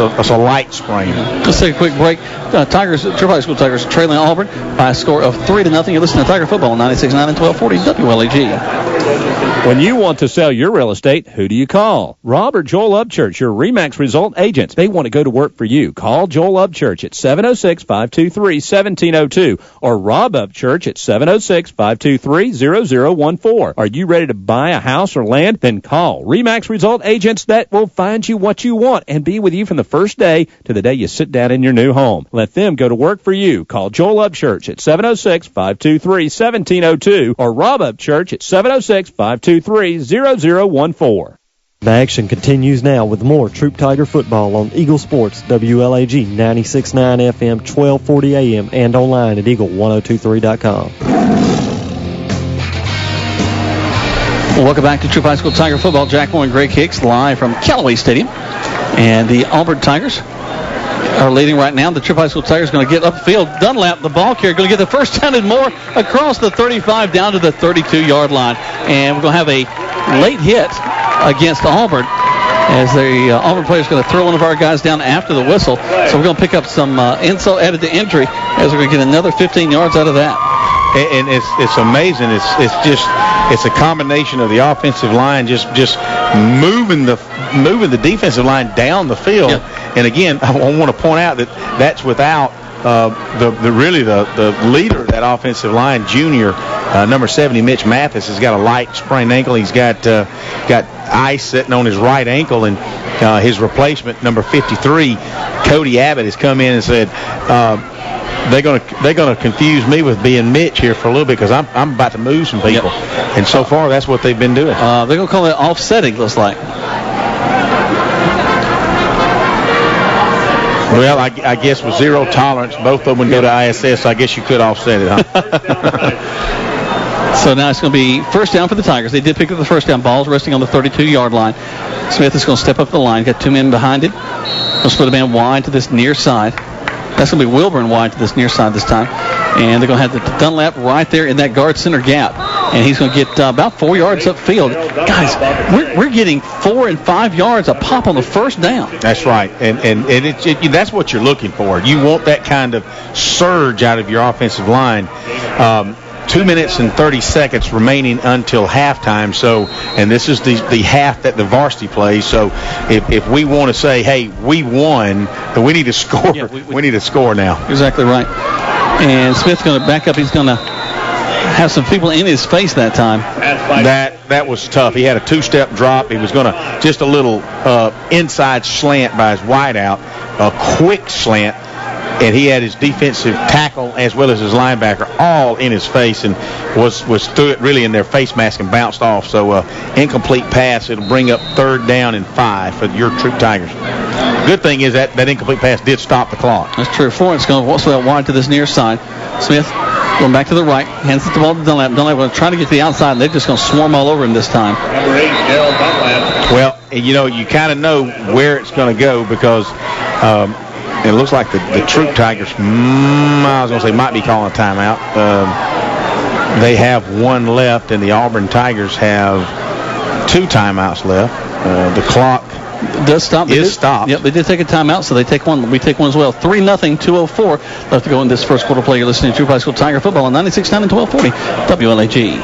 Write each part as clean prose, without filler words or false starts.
a light sprain. Let's take a quick break. Troup High School Tigers trailing Auburn by a score of 3-0. You're listening to Tiger Football on 96.9 and 1240 WLAG. When you want to sell your real estate, who do you call? Rob or Joel Upchurch, your RE/MAX result agents. They want to go to work for you. Call Joel Upchurch at 706-523-1702 or Rob Upchurch at 706-523-0014. Are you ready to buy a house or land? Then call RE/MAX result agents that will find you what you want and be with you from the first day to the day you sit down in your new home. Let them go to work for you. Call Joel Upchurch at 706-523-1702 or Rob Upchurch at 706-523-0014. The action continues now with more Troup Tiger football on Eagle Sports, WLAG 96.9 FM, 1240 AM, and online at eagle1023.com. Welcome back to Troup High School Tiger football. Jack Moore and Greg Hicks live from Callaway Stadium. And the Auburn Tigers are leading right now. The Troup High School Tigers going to get upfield. Dunlap, the ball carrier, going to get the first down and more across the 35 down to the 32-yard line. And we're going to have a late hit against Auburn as the Auburn player is going to throw one of our guys down after the whistle. So we're going to pick up some insult added to injury as we're going to get another 15 yards out of that. And it's amazing. It's a combination of the offensive line just moving the defensive line down the field. Yep. And again, I want to point out that that's without the leader of that offensive line, junior, number 70, Mitch Mathis, has got a light sprained ankle. He's got ice sitting on his right ankle, and his replacement, number 53, Cody Abbott, has come in and said, they're gonna confuse me with being Mitch here for a little bit because I'm about to move some people. Yep. And so far that's what they've been doing. They're gonna call it offsetting, looks like. Well, I guess with zero tolerance, both of them would go to ISS. So I guess you could offset it, huh? So now it's going to be first down for the Tigers. They did pick up the first down. Ball's resting on the 32-yard line. Smith is going to step up the line. Got two men behind him. Going to split a man wide to this near side. That's going to be Wilburn wide to this near side this time. And they're going to have the Dunlap right there in that guard center gap. And he's going to get about 4 yards upfield. Guys, we're getting 4 and 5 yards a pop on the first down. That's right. And that's what you're looking for. You want that kind of surge out of your offensive line. 2 minutes and 30 seconds remaining until halftime. So, and this is the half that the varsity plays. So, if we want to say, hey, we won, then we need to score. Yeah, we need to score now. Exactly right. And Smith's going to back up. He's going to have some people in his face that time. That was tough. He had a two-step drop. He was going to just a little inside slant by his wideout, a quick slant. And he had his defensive tackle as well as his linebacker all in his face and was threw it really in their face mask and bounced off. So incomplete pass. It'll bring up 3rd down and 5 for your Troup Tigers. Good thing is that incomplete pass did stop the clock. That's true. Florence going to split wide to this near side. Smith going back to the right. Hands the ball to Dunlap. Dunlap going to try to get to the outside, and they're just going to swarm all over him this time. Number 8, Gerald Dunlap. Well, you kind of know where it's going to go because it looks like the Troup Tigers, I was going to say, might be calling a timeout. They have one left, and the Auburn Tigers have 2 timeouts left. The clock does stop. Stopped. Yep, they did take a timeout, so they take one. We take one as well. 3-0, 2:04 left to go in this first quarter play. You're listening to Troup High School Tiger football on 96.9 and 1240 WLAG.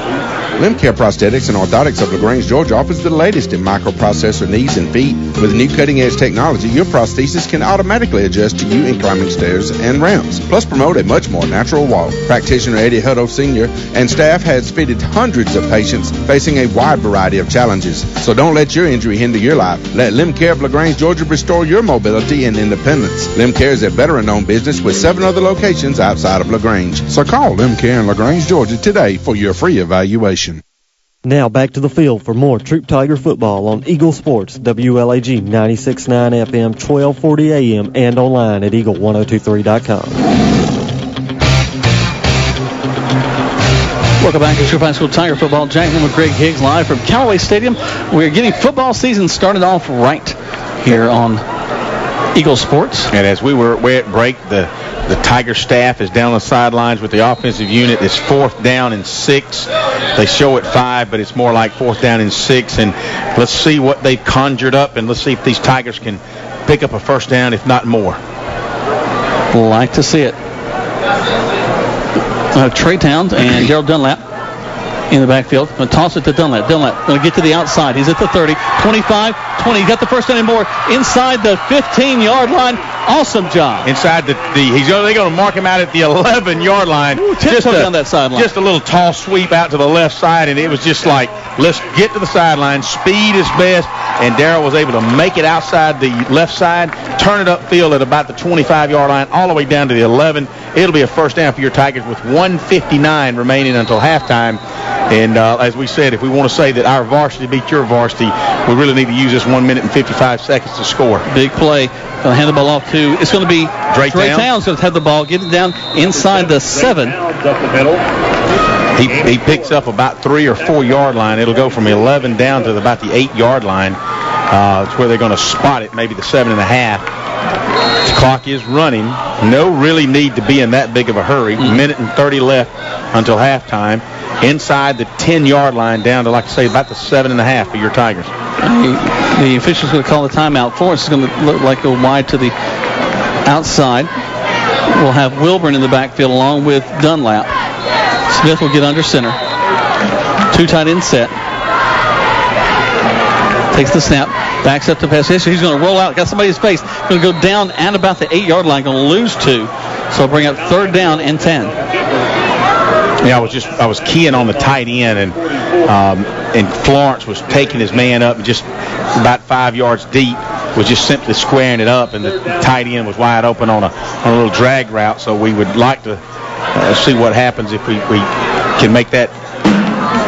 Limcare Prosthetics and Orthotics of LaGrange, Georgia offers the latest in microprocessor knees and feet. With new cutting-edge technology, your prosthesis can automatically adjust to you in climbing stairs and ramps, plus promote a much more natural walk. Practitioner Eddie Hutto Sr. and staff has fitted hundreds of patients facing a wide variety of challenges. So don't let your injury hinder your life. Let Limcare of LaGrange, Georgia restore your mobility and independence. Limcare is a veteran-owned business with 7 other locations outside of LaGrange. So call Limcare in LaGrange, Georgia today for your free evaluation. Now back to the field for more Troup Tiger football on Eagle Sports, WLAG 96.9 FM, 1240 AM, and online at eagle1023.com. Welcome back to Troup High School Tiger football. Jack Moore with Greg Higgs live from Callaway Stadium. We're getting football season started off right here on Eagle Sports. And as we were at break, the Tiger staff is down the sidelines with the offensive unit. It's 4th down and 6. They show it 5, but it's more like 4th down and 6. And let's see what they've conjured up, and let's see if these Tigers can pick up a first down, if not more. Like to see it. Trey Towns and Gerald Dunlap in the backfield. Going to toss it to Dunlap. Dunlap going to get to the outside. He's at the 30, 25, 20. He got the first down and more inside the 15-yard line. Awesome job. Inside they're going to mark him out at the 11-yard line. Ooh, just down that sideline. Just a little tall sweep out to the left side, and it was just like, let's get to the sideline. Speed is best, and Darrell was able to make it outside the left side, turn it upfield at about the 25-yard line, all the way down to the 11. It'll be a first down for your Tigers with 1:59 remaining until halftime. And as we said, if we want to say that our varsity beat your varsity, we really need to use this 1 minute and 55 seconds to score. Big play. Going to hand the ball off to, it's going to be Trey Towns going to have the ball, get it down inside the 7. He picks up about 3 or 4 yard line. It'll go from 11 down to about the 8 yard line. It's where they're going to spot it, maybe the 7.5. The clock is running. No really need to be in that big of a hurry. Minute and 30 left until halftime. Inside the 10-yard line down to, like I say, about the 7.5 for your Tigers. The official's going to call the timeout. Florence is going to look like go wide to the outside. We'll have Wilburn in the backfield along with Dunlap. Smith will get under center. 2 tight end set. Takes the snap. Backs up to pass. He's going to roll out. Got somebody in his face. Going to go down and about the 8-yard line. Going to lose 2. So bring up 3rd down and 10. Yeah, I was keying on the tight end, and Florence was taking his man up and just about 5 yards deep, was just simply squaring it up, and the tight end was wide open on a little drag route. So we would like to see what happens if we can make that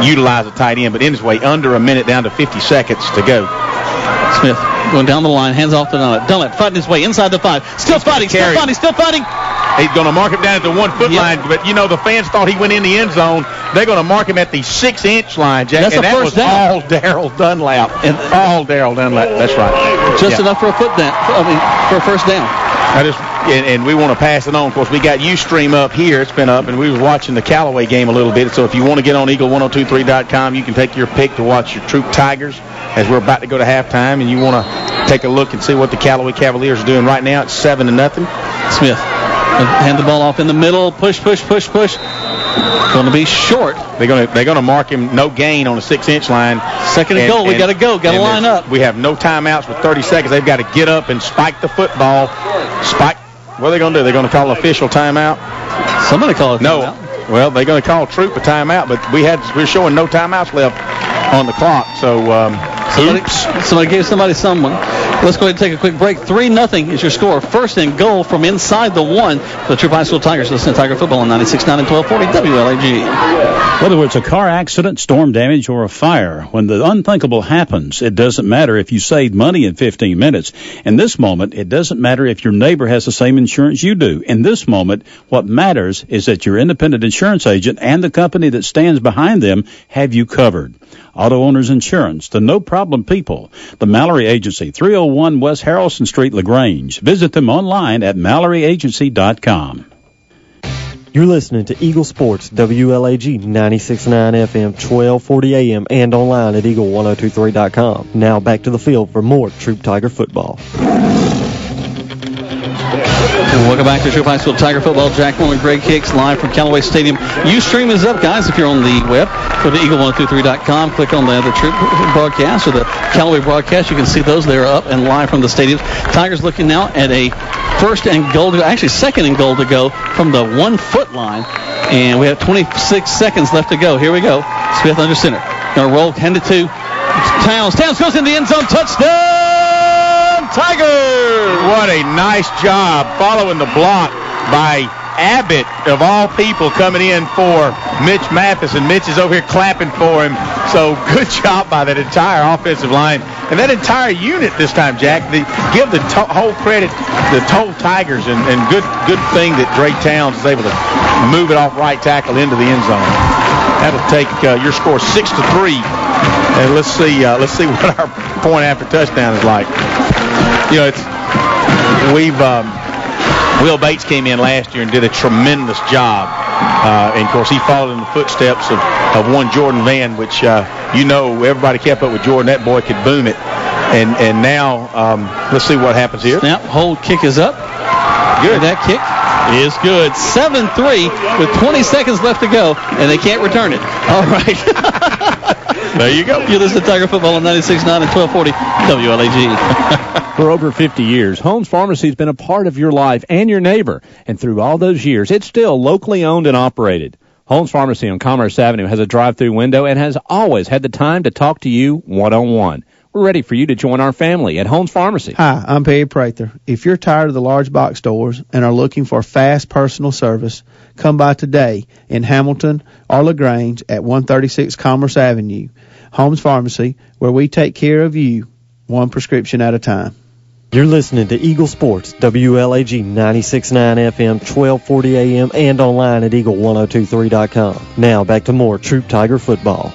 utilize a tight end. But in his way, under a minute, down to 50 seconds to go. Smith going down the line, hands off to Dunlap. Dunlap fighting his way inside the 5. Still fighting. He's going to mark him down at the 1 foot line, but the fans thought he went in the end zone. They're going to mark him at the 6-inch line, Jack. That's and that was down. all Darrell Dunlap. All Darrell Dunlap. That's right. Just enough for a for a first down. And we want to pass it on. Of course, we got Ustream up here. It's been up, and we were watching the Callaway game a little bit. So if you want to get on Eagle1023.com, you can take your pick to watch your Troup Tigers as we're about to go to halftime, and you want to take a look and see what the Callaway Cavaliers are doing right now. It's 7-0. Smith hand the ball off in the middle. Push. Going to be short. They're going to mark him no gain on the 6-inch line. 2nd and goal. We got to go. Got to line up. We have no timeouts with 30 seconds. They've got to get up and spike the football. What are they going to do? They're going to call an official timeout? Somebody call it timeout. No. Well, they're going to call Troup a timeout, but we're showing no timeouts left on the clock. So somebody gave someone. Let's go ahead and take a quick break. 3-0 is your score. 1st and goal from inside the 1 for the Troup High School Tigers. Listen to Tiger Football on 96.9 and 1240 WLAG. Whether it's a car accident, storm damage, or a fire, when the unthinkable happens, it doesn't matter if you saved money in 15 minutes. In this moment, it doesn't matter if your neighbor has the same insurance you do. In this moment, what matters is that your independent insurance agent and the company that stands behind them have you covered. Auto Owners Insurance, the no-problem people. The Mallory Agency, 301 West Harrelson Street, LaGrange. Visit them online at MalloryAgency.com. You're listening to Eagle Sports, WLAG 96.9 FM, 1240 AM, and online at Eagle1023.com. Now back to the field for more Troup Tiger football. Welcome back to Troup High School Tiger Football. Jack Moore and Greg Hicks live from Callaway Stadium. Ustream is up, guys. If you're on the web, go to Eagle1023.com. Click on the Troup broadcast or the Callaway broadcast. You can see those. They're up and live from the stadium. Tigers looking now at a 1st and goal, actually 2nd and goal to go from the 1 foot line. And we have 26 seconds left to go. Here we go. Smith under center. Going to roll, hand it to Towns. Towns goes in the end zone. Touchdown, Tigers! What a nice job following the block by Abbott, of all people, coming in for Mitch Mathis, and Mitch is over here clapping for him. So good job by that entire offensive line and that entire unit this time, Jack. Give the whole credit the total Tigers, and good thing that Dre Towns is able to move it off right tackle into the end zone. That'll take your score 6-3, and let's see what our point after touchdown is like. Will Bates came in last year and did a tremendous job. And, of course, he followed in the footsteps of one Jordan Vann, which, everybody kept up with Jordan. That boy could boom it. And now let's see what happens here. Snap, hold, kick is up. Good. That kick is good. 7-3 with 20 seconds left to go, and they can't return it. All right. There you go. You listen to Tiger Football on 96.9 and 1240 WLAG. For over 50 years, Holmes Pharmacy has been a part of your life and your neighbor. And through all those years, it's still locally owned and operated. Holmes Pharmacy on Commerce Avenue has a drive-through window and has always had the time to talk to you one-on-one. We're ready for you to join our family at Holmes Pharmacy. Hi, I'm Peggy Prather. If you're tired of the large box stores and are looking for fast personal service, come by today in Hamilton or LaGrange at 136 Commerce Avenue. Holmes Pharmacy, where we take care of you one prescription at a time. You're listening to Eagle Sports, WLAG 96.9 FM, 1240 AM, and online at eagle1023.com. Now back to more Troup Tiger football.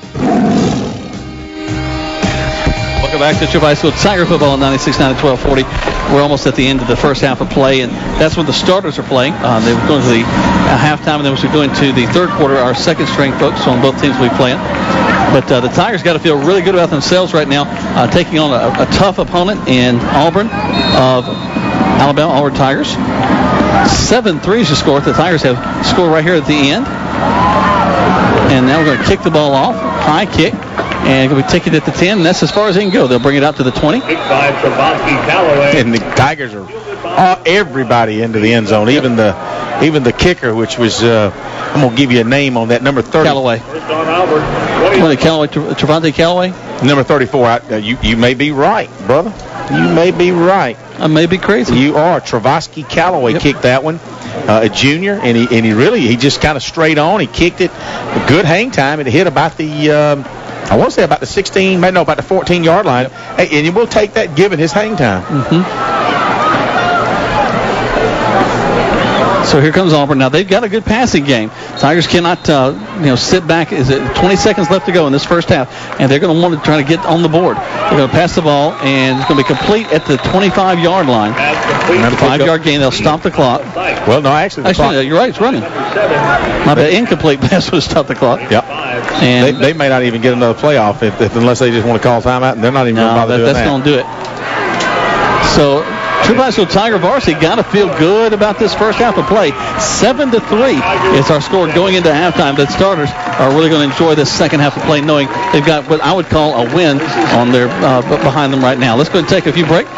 Welcome back to Troup High School Tiger Football on 96.9 and 1240. We're almost at the end of the first half of play, and that's when the starters are playing. They were going to the halftime, and then we're going to the third quarter. Our second-string folks on both teams will be playing. But the Tigers got to feel really good about themselves right now, taking on a tough opponent in Auburn of Alabama, Auburn Tigers. 7-3 is the score. The Tigers have scored right here at the end. And now we're going to kick the ball off. High kick. And going to be ticketed at the 10, and that's as far as they can go. They'll bring it out to the 20. And the Tigers are everybody into the end zone, even the kicker, which was I'm going to give you a name on that, number 30. Callaway. Trevante Callaway? Number 34. You may be right, brother. You may be right. I may be crazy. You are. Travasky Callaway kicked that one. A junior, and he just kind of straight on. He kicked it. A good hang time. It hit about the I want to say about the 16, maybe no, about the 14-yard line. Hey, and we'll take that given his hang time. So here comes Auburn. Now they've got a good passing game. Tigers cannot, sit back. Is it 20 seconds left to go in this first half, and they're going to want to try to get on the board. They're going to pass the ball, and it's going to be complete at the 25-yard line. 5-yard gain. They'll stop the clock. Well, no, actually, you're right. It's running. My bad. Incomplete pass would stop the clock. Yep. And they may not even get another playoff unless they just want to call timeout, and they're not even going to bother doing that. That's going to do it. So Troup High School Tiger varsity got to feel good about this first half of play. 7-3 is our score going into halftime. The starters are really going to enjoy this second half of play, knowing they've got what I would call a win on their behind them right now. Let's go and take a few breaks.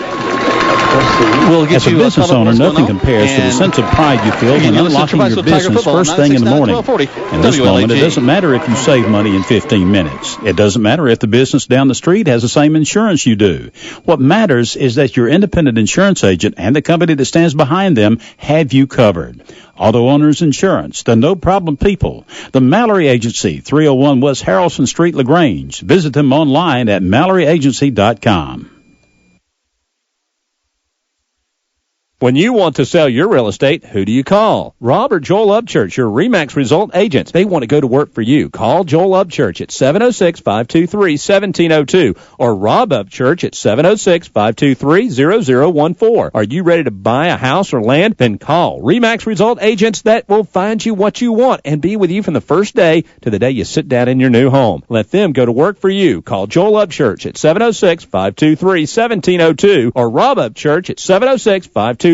We'll get As a business owner, nothing compares to the sense of pride you feel when unlocking your business first thing in the morning. In this moment, it doesn't matter if you save money in 15 minutes. It doesn't matter if the business down the street has the same insurance you do. What matters is that your independent insurance agent and the company that stands behind them have you covered. Auto Owners Insurance, the no-problem people. The Mallory Agency, 301 West Harrelson Street, LaGrange. Visit them online at MalloryAgency.com. When you want to sell your real estate, who do you call? Rob or Joel Upchurch, your RE/MAX result agents. They want to go to work for you. Call Joel Upchurch at 706-523-1702 or Rob Upchurch at 706-523-0014. Are you ready to buy a house or land? Then call RE/MAX result agents that will find you what you want and be with you from the first day to the day you sit down in your new home. Let them go to work for you. Call Joel Upchurch at 706-523-1702 or Rob Upchurch at 706-523-0014.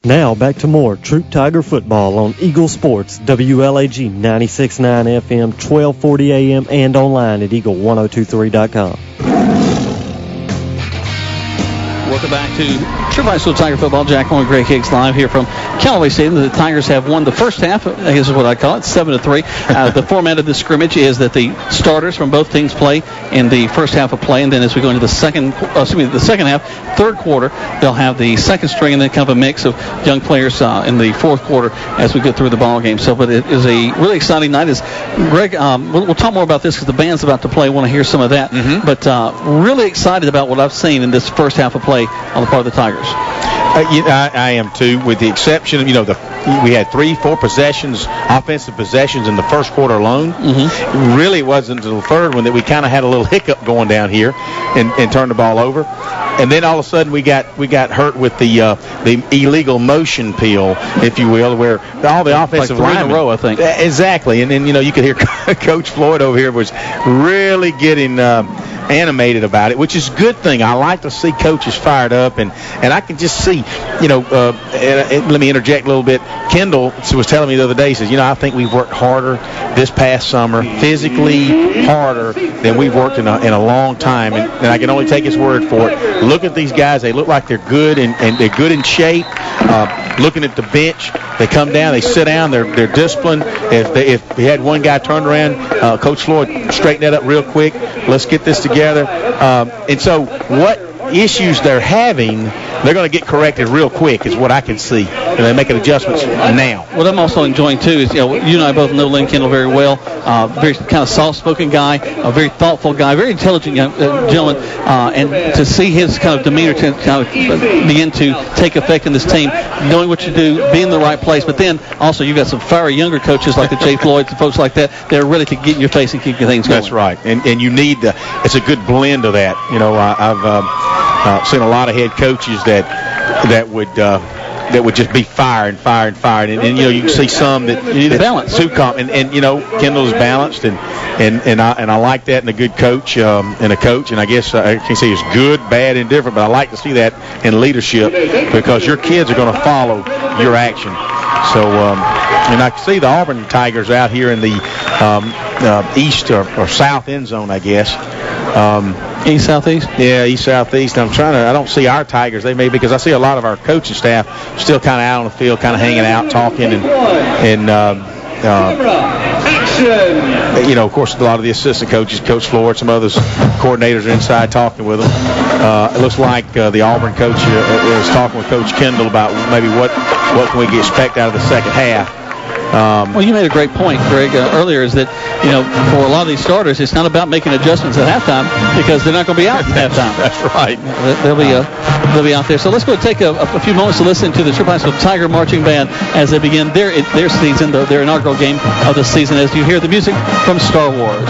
Now back to more Troup Tiger football on Eagle Sports, WLAG 96.9 FM, 1240 AM, and online at eagle1023.com. Welcome back to Troup High School Tiger football. Jack Horn, Greg Hicks live here from Callaway Stadium. The Tigers have won the first half. I guess is what I call it, 7-3. The format of this scrimmage is that the starters from both teams play in the first half of play, and then as we go into the second half, third quarter, they'll have the second string and then kind of a mix of young players in the fourth quarter as we go through the ball game. So, but it is a really exciting night. As Greg, we'll talk more about this because the band's about to play. I want to hear some of that. But really excited about what I've seen in this first half of play on the part of the Tigers. I am too, with the exception of, we had 3-4 possessions, offensive possessions in the first quarter alone. It really wasn't until the third one that we kind of had a little hiccup going down here and turned the ball over. And then all of a sudden we got hurt with the illegal motion peel, if you will, where all the offensive linemen, in a row, I think. Exactly. And then you could hear Coach Floyd over here was really getting animated about it, which is a good thing. I like to see coaches fired up, and I can just see, let me interject a little bit. Kendall was telling me the other day, he says, I think we've worked harder this past summer, physically harder than we've worked in a long time, and I can only take his word for it. Look at these guys. They look like they're good, and they're good in shape. Looking at the bench, they come down, they sit down, they're disciplined. If we had one guy turned around, Coach Floyd straightened that up real quick. Let's get this together. And so what issues they're having, they're going to get corrected real quick is what I can see. And they're making adjustments now. What I'm also enjoying, too, is, you and I both know Lynn Kendall very well. Very kind of soft-spoken guy, a very thoughtful guy, very intelligent young gentleman. And to see his kind of demeanor to kind of begin to take effect in this team, knowing what you do, being in the right place. But then also you've got some fiery younger coaches like the Jay Floyds and folks like that. They're ready to get in your face and keep your things going. That's right. And you need it's a good blend of that. I've seen a lot of head coaches that would just be firing. And you can see some that you need a balance. And Kendall is balanced, and I like that in a good coach and a coach. And I guess I can say it's good, bad, and different, but I like to see that in leadership because your kids are going to follow your action. So, and I can see the Auburn Tigers out here in the east or south end zone, I guess. East southeast? Yeah, east southeast. I don't see our Tigers. They may, because I see a lot of our coaching staff still kind of out on the field, kind of hanging out, talking, and of course, a lot of the assistant coaches, Coach Floyd, some others, coordinators are inside talking with them. It looks like the Auburn coach is talking with Coach Kendall about maybe what can we expect out of the second half. Well, you made a great point, Greg, earlier, is that, for a lot of these starters, it's not about making adjustments at halftime because they're not going to be out at halftime. That's right. They'll be out there. So let's go take a few moments to listen to the Troup High School Tiger Marching Band as they begin their season, their inaugural game of the season, as you hear the music from Star Wars.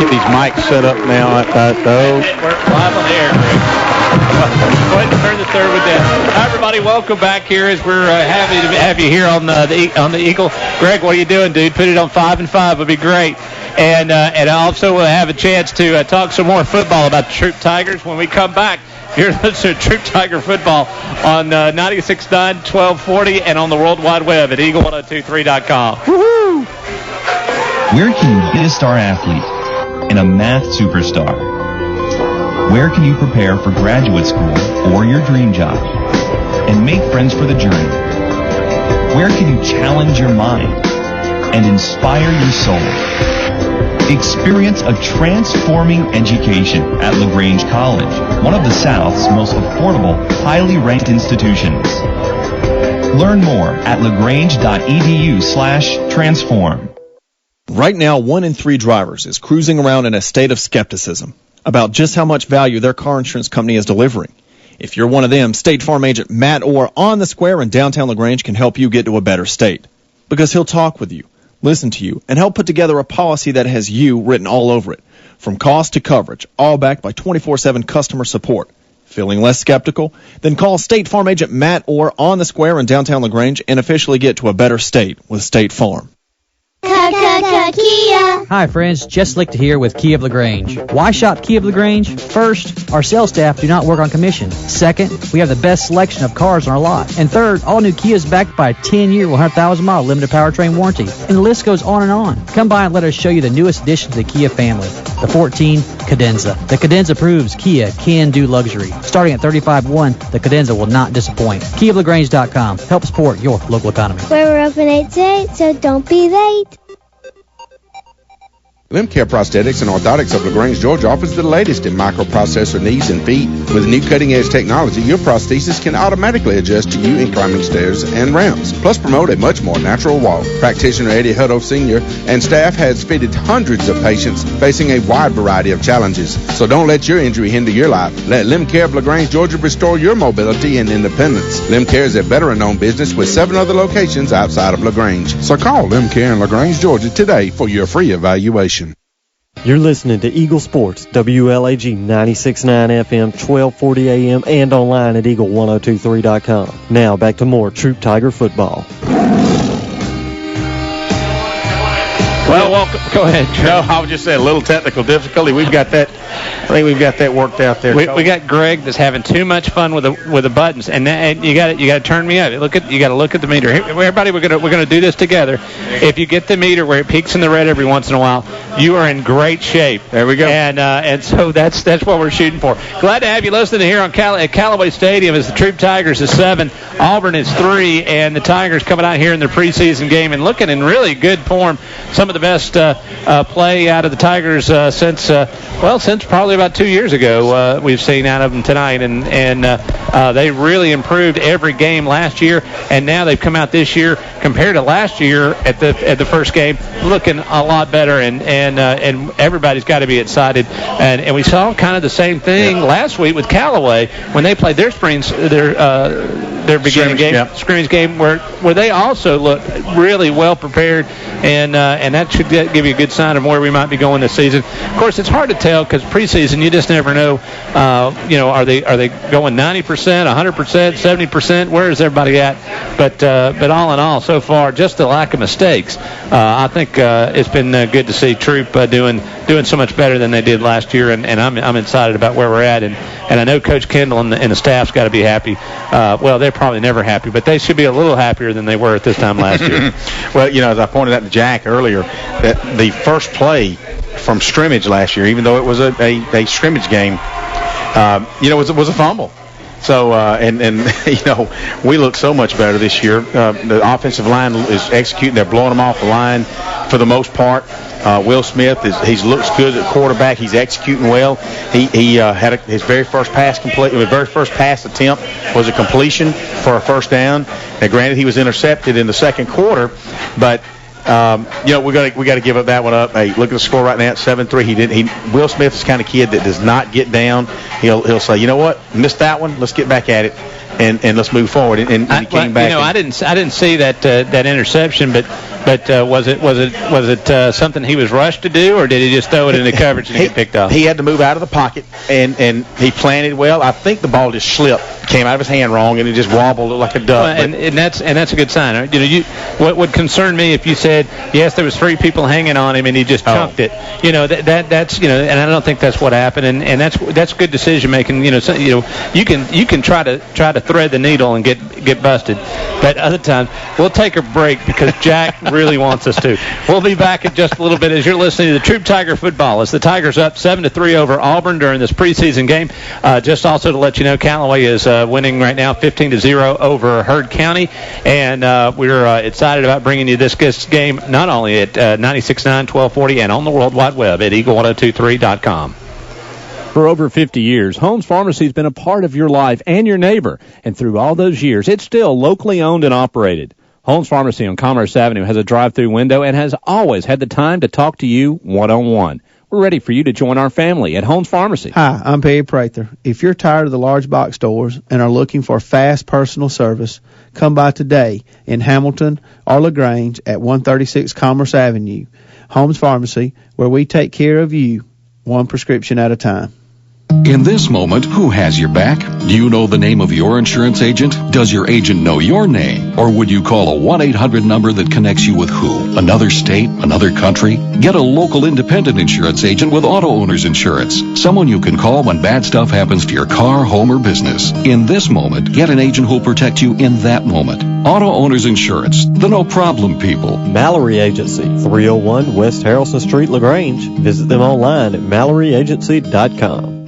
Get these mics set up now. We're live on the air, Greg. Go ahead and turn the third one down. Hi, everybody. Welcome back here as we're happy to have you here on the Eagle. Greg, what are you doing, dude? Put it on 5 and 5 would be great. And also we'll have a chance to talk some more football about the Troup Tigers when we come back. You're listening to Troup Tiger Football on 96.9, 1240, and on the World Wide Web at eagle1023.com. Woohoo! Where can you be a star athlete and a math superstar? Where can you prepare for graduate school or your dream job and make friends for the journey? Where can you challenge your mind and inspire your soul? Experience a transforming education at LaGrange College, one of the South's most affordable, highly ranked institutions. Learn more at lagrange.edu/transform. Right now, 1 in 3 drivers is cruising around in a state of skepticism about just how much value their car insurance company is delivering. If you're one of them, State Farm agent Matt Orr on the Square in downtown LaGrange can help you get to a better state. Because he'll talk with you, listen to you, and help put together a policy that has you written all over it. From cost to coverage, all backed by 24/7 customer support. Feeling less skeptical? Then call State Farm agent Matt Orr on the Square in downtown LaGrange and officially get to a better state with State Farm. Kia. Hi friends, Jess Licht here with Kia of LaGrange. Why shop Kia of LaGrange? First, our sales staff do not work on commission. Second, we have the best selection of cars on our lot. And third, all new Kia is backed by a 10-year, 100,000-mile limited powertrain warranty. And the list goes on and on. Come by and let us show you the newest addition to the Kia family, the 14 Cadenza. The Cadenza proves Kia can do luxury. Starting at $35,100, the Cadenza will not disappoint. KiaofLaGrange.com. Help support your local economy. We're open 8 to 8, so don't be late. Limb Care Prosthetics and Orthotics of LaGrange, Georgia offers the latest in microprocessor knees and feet. With new cutting-edge technology, your prosthesis can automatically adjust to you in climbing stairs and ramps, plus promote a much more natural walk. Practitioner Eddie Hutto Sr. and staff has fitted hundreds of patients facing a wide variety of challenges. So don't let your injury hinder your life. Let Limb Care of LaGrange, Georgia restore your mobility and independence. Limb Care is a veteran-owned business with 7 other locations outside of LaGrange. So call Limb Care in LaGrange, Georgia today for your free evaluation. You're listening to Eagle Sports, WLAG 96.9 FM, 1240 AM, and online at eagle1023.com. Now back to more Troup Tiger football. Well, welcome. Go ahead. No, I was just saying a little technical difficulty. We've got that. I think we've got that worked out there. We got Greg that's having too much fun with the buttons, and you got to turn me up. You got to look at the meter. Everybody, we're gonna do this together. If you get the meter where it peaks in the red every once in a while, you are in great shape. There we go. And so that's what we're shooting for. Glad to have you listening here at Callaway Stadium as the Troup Tigers is 7, Auburn is 3, and the Tigers coming out here in their preseason game and looking in really good form. Some of the best play out of the Tigers since probably about 2 years ago we've seen out of them tonight, and they really improved every game last year, and now they've come out this year compared to last year at the first game looking a lot better, and everybody's got to be excited, and we saw kind of the same thing last week with Callaway when they played their beginning game, scrimmage game, where they also looked really well prepared, and that should give you a good sign of where we might be going this season. Of course, it's hard to tell because preseason you just never know. Are they going 90%, 100%, 70%? Where is everybody at? But all in all, so far, just the lack of mistakes. I think it's been good to see Troup doing so much better than they did last year, and I'm excited about where we're at, and I know Coach Kendall and the staff's got to be happy. Well, they're probably never happy, but they should be a little happier than they were at this time last year. Well, as I pointed out to Jack earlier, that the first play from scrimmage last year, even though it was a scrimmage game, was a fumble. So, we look so much better this year. The offensive line is executing. They're blowing them off the line for the most part. Will Smith he looks good at quarterback. He's executing well. He had his very first pass attempt was a completion for a first down. Now, granted, he was intercepted in the second quarter, but we got to give up that one up. Hey, look at the score right now at 7-3. Will Smith is the kind of kid that does not get down. He'll say, you know what, missed that one. Let's get back at it. And let's move forward. And he came back. I didn't see that interception, but was it something he was rushed to do, or did he just throw it into coverage and get picked off? He had to move out of the pocket, and he planted well. I think the ball just slipped, came out of his hand wrong, and it just wobbled like a duck. And that's a good sign. What would concern me if you said yes, there was 3 people hanging on him and he just chunked it. That's and I don't think that's what happened. And that's good decision making. You can try to thread the needle and get busted, but other times we'll take a break because Jack really wants us to. We'll be back in just a little bit as you're listening to the Troup Tiger football as the Tigers up 7-3 over Auburn during this preseason game. Just also to let you know, Callaway is winning right now 15-0 over Heard County, and we're excited about bringing you this game not only at 96.9, 1240, and on the World Wide Web at eagle1023.com. For over 50 years, Holmes Pharmacy has been a part of your life and your neighbor, and through all those years, it's still locally owned and operated. Holmes Pharmacy on Commerce Avenue has a drive-through window and has always had the time to talk to you one-on-one. We're ready for you to join our family at Holmes Pharmacy. Hi, I'm Perry Prather. If you're tired of the large box stores and are looking for fast personal service, come by today in Hamilton or LaGrange at 136 Commerce Avenue. Holmes Pharmacy, where we take care of you, one prescription at a time. In this moment, who has your back? Do you know the name of your insurance agent? Does your agent know your name? Or would you call a 1-800 number that connects you with who? Another state? Another country? Get a local independent insurance agent with Auto Owners Insurance. Someone you can call when bad stuff happens to your car, home, or business. In this moment, get an agent who'll protect you in that moment. Auto Owners Insurance, the no-problem people. Mallory Agency, 301 West Harrelson Street, LaGrange. Visit them online at MalloryAgency.com.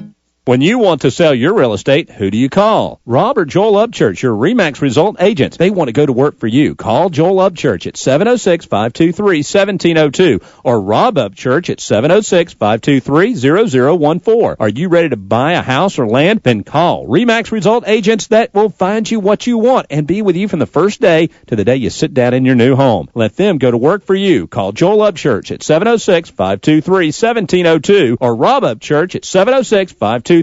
When you want to sell your real estate, who do you call? Rob or Joel Upchurch, your RE/MAX result agents. They want to go to work for you. Call Joel Upchurch at 706-523-1702 or Rob Upchurch at 706-523-0014. Are you ready to buy a house or land? Then call RE/MAX result agents that will find you what you want and be with you from the first day to the day you sit down in your new home. Let them go to work for you. Call Joel Upchurch at 706-523-1702 or Rob Upchurch at 706-523-0014.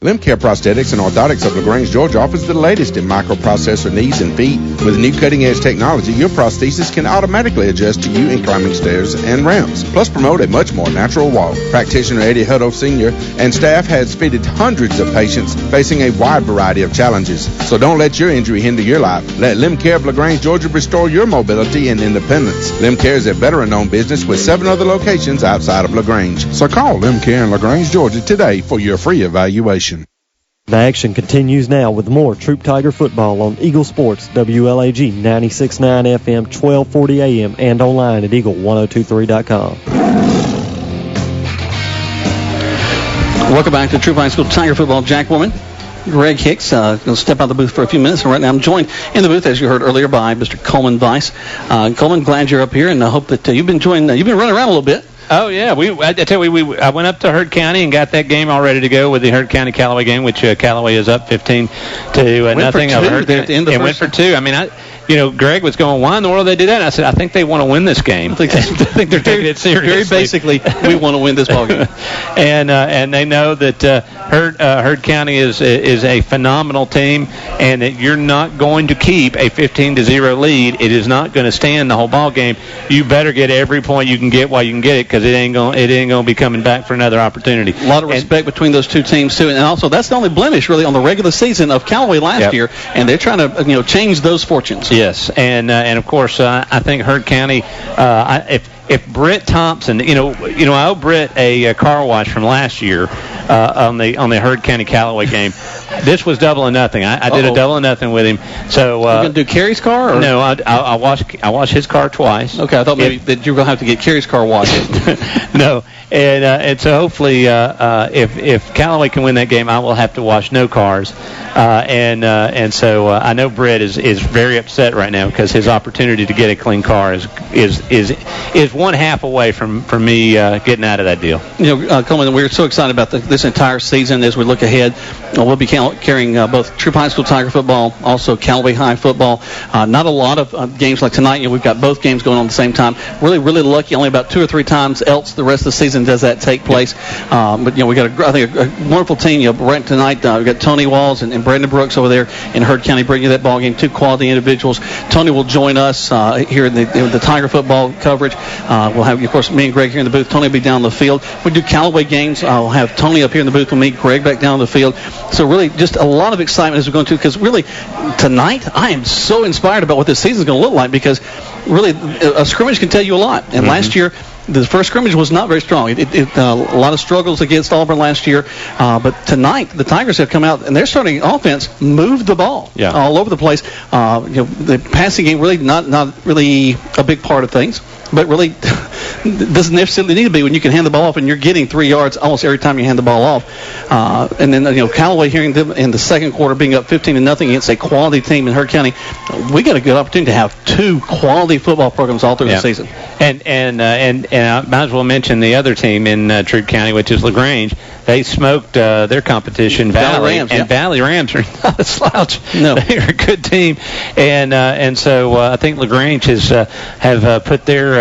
Limcare Prosthetics and Orthotics of LaGrange, Georgia offers the latest in microprocessor knees and feet. With new cutting-edge technology, your prosthesis can automatically adjust to you in climbing stairs and ramps, plus promote a much more natural walk. Practitioner Eddie Hutto Sr. and staff has fitted hundreds of patients facing a wide variety of challenges. So don't let your injury hinder your life. Let Limcare of LaGrange, Georgia restore your mobility and independence. Limcare is a veteran-owned business with 7 other locations outside of LaGrange. So call Limcare in LaGrange, Georgia today for your free evaluation. The action continues now with more Troup Tiger football on Eagle Sports, WLAG 96.9 FM, 1240 AM, and online at eagle1023.com. Welcome back to Troup High School Tiger football. Jack Woman, Greg Hicks, going to step out of the booth for a few minutes, and right now I'm joined in the booth, as you heard earlier, by Mr. Coleman Weiss. Coleman, glad you're up here, and I hope that you've been enjoying. You've been running around a little bit. Oh yeah, I tell you, I went up to Heard County and got that game all ready to go with the Heard County Callaway game, which Callaway is up 15 to nothing. Went for 2. I mean, Greg was going, why in the world they do that? And I said, I think they want to win this game. I think they're taking it seriously. Very basically, we want to win this ball game. and they know that Heard County is a phenomenal team, and that you're not going to keep a 15-0 lead. It is not going to stand the whole ball game. You better get every point you can get while you can get it, because it ain't going to be coming back for another opportunity. A lot of respect between those two teams too, and also that's the only blemish really on the regular season of Callaway last year, and they're trying to change those fortunes. Yes, and of course I think Heard County. If Britt Thompson, I owe Britt a car wash from last year on the Heard County Callaway game. This was double or nothing. I did a double or nothing with him. So you going to do Kerry's car? Or? No, I wash his car twice. Okay, I thought maybe that you were going to have to get Kerry's car washed. No, and so hopefully if Callaway can win that game, I will have to wash no cars. And so I know Britt is very upset right now because his opportunity to get a clean car is one half away from me getting out of that deal. Coleman, we're so excited about this entire season as we look ahead. We'll be carrying both Troup High School Tiger football, also Callaway High football. Not a lot of games like tonight. We've got both games going on at the same time. Really, really lucky. Only about 2 or 3 times else the rest of the season does that take place. But we got a wonderful team. Right tonight, we've got Tony Walls and Brandon Brooks over there in Heard County bringing that ball game. 2 quality individuals. Tony will join us here in the Tiger football coverage. We'll have, of course, me and Greg here in the booth. Tony will be down the field. We do Callaway games. I'll have Tony up here in the booth with me, Greg back down the field. So really just a lot of excitement as we're going to, because really tonight I am so inspired about what this season is going to look like, because really a scrimmage can tell you a lot. And last year, the first scrimmage was not very strong. A lot of struggles against Auburn last year. But tonight, the Tigers have come out, and their starting offense moved the ball all over the place. The passing game really not really a big part of things, but really doesn't necessarily need to be when you can hand the ball off and you're getting 3 yards almost every time you hand the ball off. And then Callaway, hearing them in the second quarter being up 15-0 against a quality team in Heard County, we got a good opportunity to have 2 quality football programs all through the season. And I might as well mention the other team in Troup County, which is LaGrange. They smoked their competition, Valley Rams, and Valley Rams are not a slouch. No, they're a good team, and so I think LaGrange have put their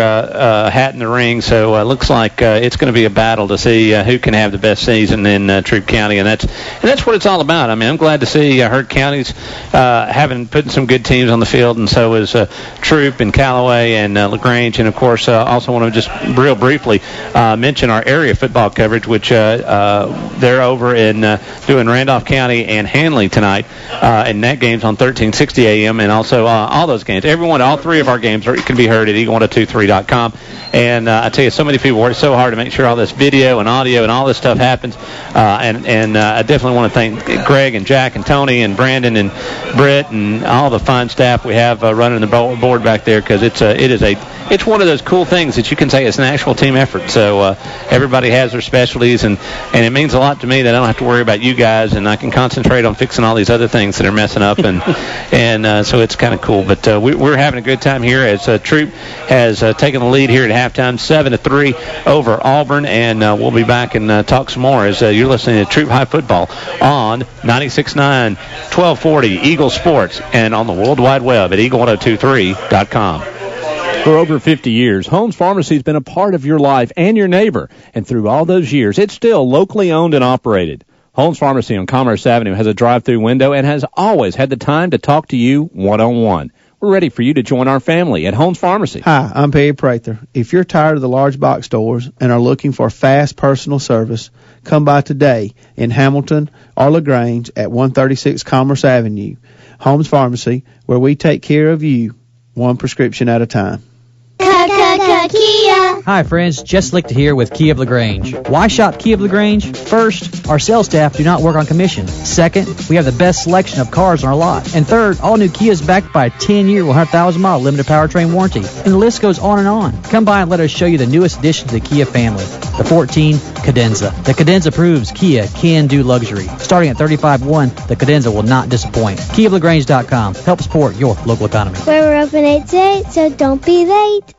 hat hat in the ring. So it looks like it's going to be a battle to see who can have the best season in Troup County, and that's what it's all about. I mean, I'm glad to see Hurt County's putting some good teams on the field, and so is Troup and Callaway and LaGrange, and of course also want to just real briefly mention our area football coverage, which they're over in doing Randolph County and Handley tonight, and that game's on 1360 a.m. and also all those games, all three of our games can be heard at eagle1023.com. And I tell you, so many people work so hard to make sure all this video and audio and all this stuff happens. And I definitely want to thank Greg and Jack and Tony and Brandon and Britt and all the fine staff we have running the board back there, because it's one of those cool things that you can say it's an actual team effort. So everybody has their specialties, and it means a lot to me that I don't have to worry about you guys, and I can concentrate on fixing all these other things that are messing up, and so it's kind of cool. But we're having a good time here as Troup has taken the lead here at halftime, 7-3 over Auburn, and we'll be back and talk some more as you're listening to Troup High Football on 96.9, 1240 Eagle Sports, and on the World Wide Web at eagle1023.com. For over 50 years, Holmes Pharmacy has been a part of your life and your neighbor, and through all those years, it's still locally owned and operated. Holmes Pharmacy on Commerce Avenue has a drive-through window and has always had the time to talk to you one-on-one. We're ready for you to join our family at Holmes Pharmacy. Hi, I'm Perry Prather. If you're tired of the large box stores and are looking for fast personal service, come by today in Hamilton or LaGrange at 136 Commerce Avenue. Holmes Pharmacy, where we take care of you one prescription at a time. Kia. Hi friends, Jess Lichter here with Kia of LaGrange. Why shop Kia of LaGrange? First, our sales staff do not work on commission. Second, we have the best selection of cars on our lot. And third, all new Kia is backed by a 10-year, 100,000-mile limited powertrain warranty. And the list goes on and on. Come by and let us show you the newest addition to the Kia family, the 14 Cadenza. The Cadenza proves Kia can do luxury. Starting at $35,100, the Cadenza will not disappoint. KiaofLaGrange.com. Help support your local economy. We're open 8 to 8, so don't be late.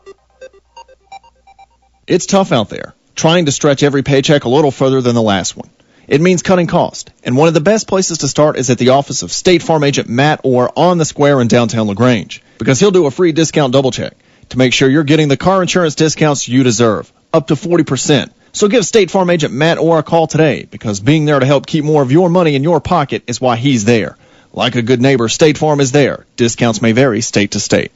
It's tough out there, trying to stretch every paycheck a little further than the last one. It means cutting cost, and one of the best places to start is at the office of State Farm agent Matt Orr on the square in downtown LaGrange, because he'll do a free discount double check to make sure you're getting the car insurance discounts you deserve, up to 40%. So give State Farm agent Matt Orr a call today, because being there to help keep more of your money in your pocket is why he's there. Like a good neighbor, State Farm is there. Discounts may vary state to state.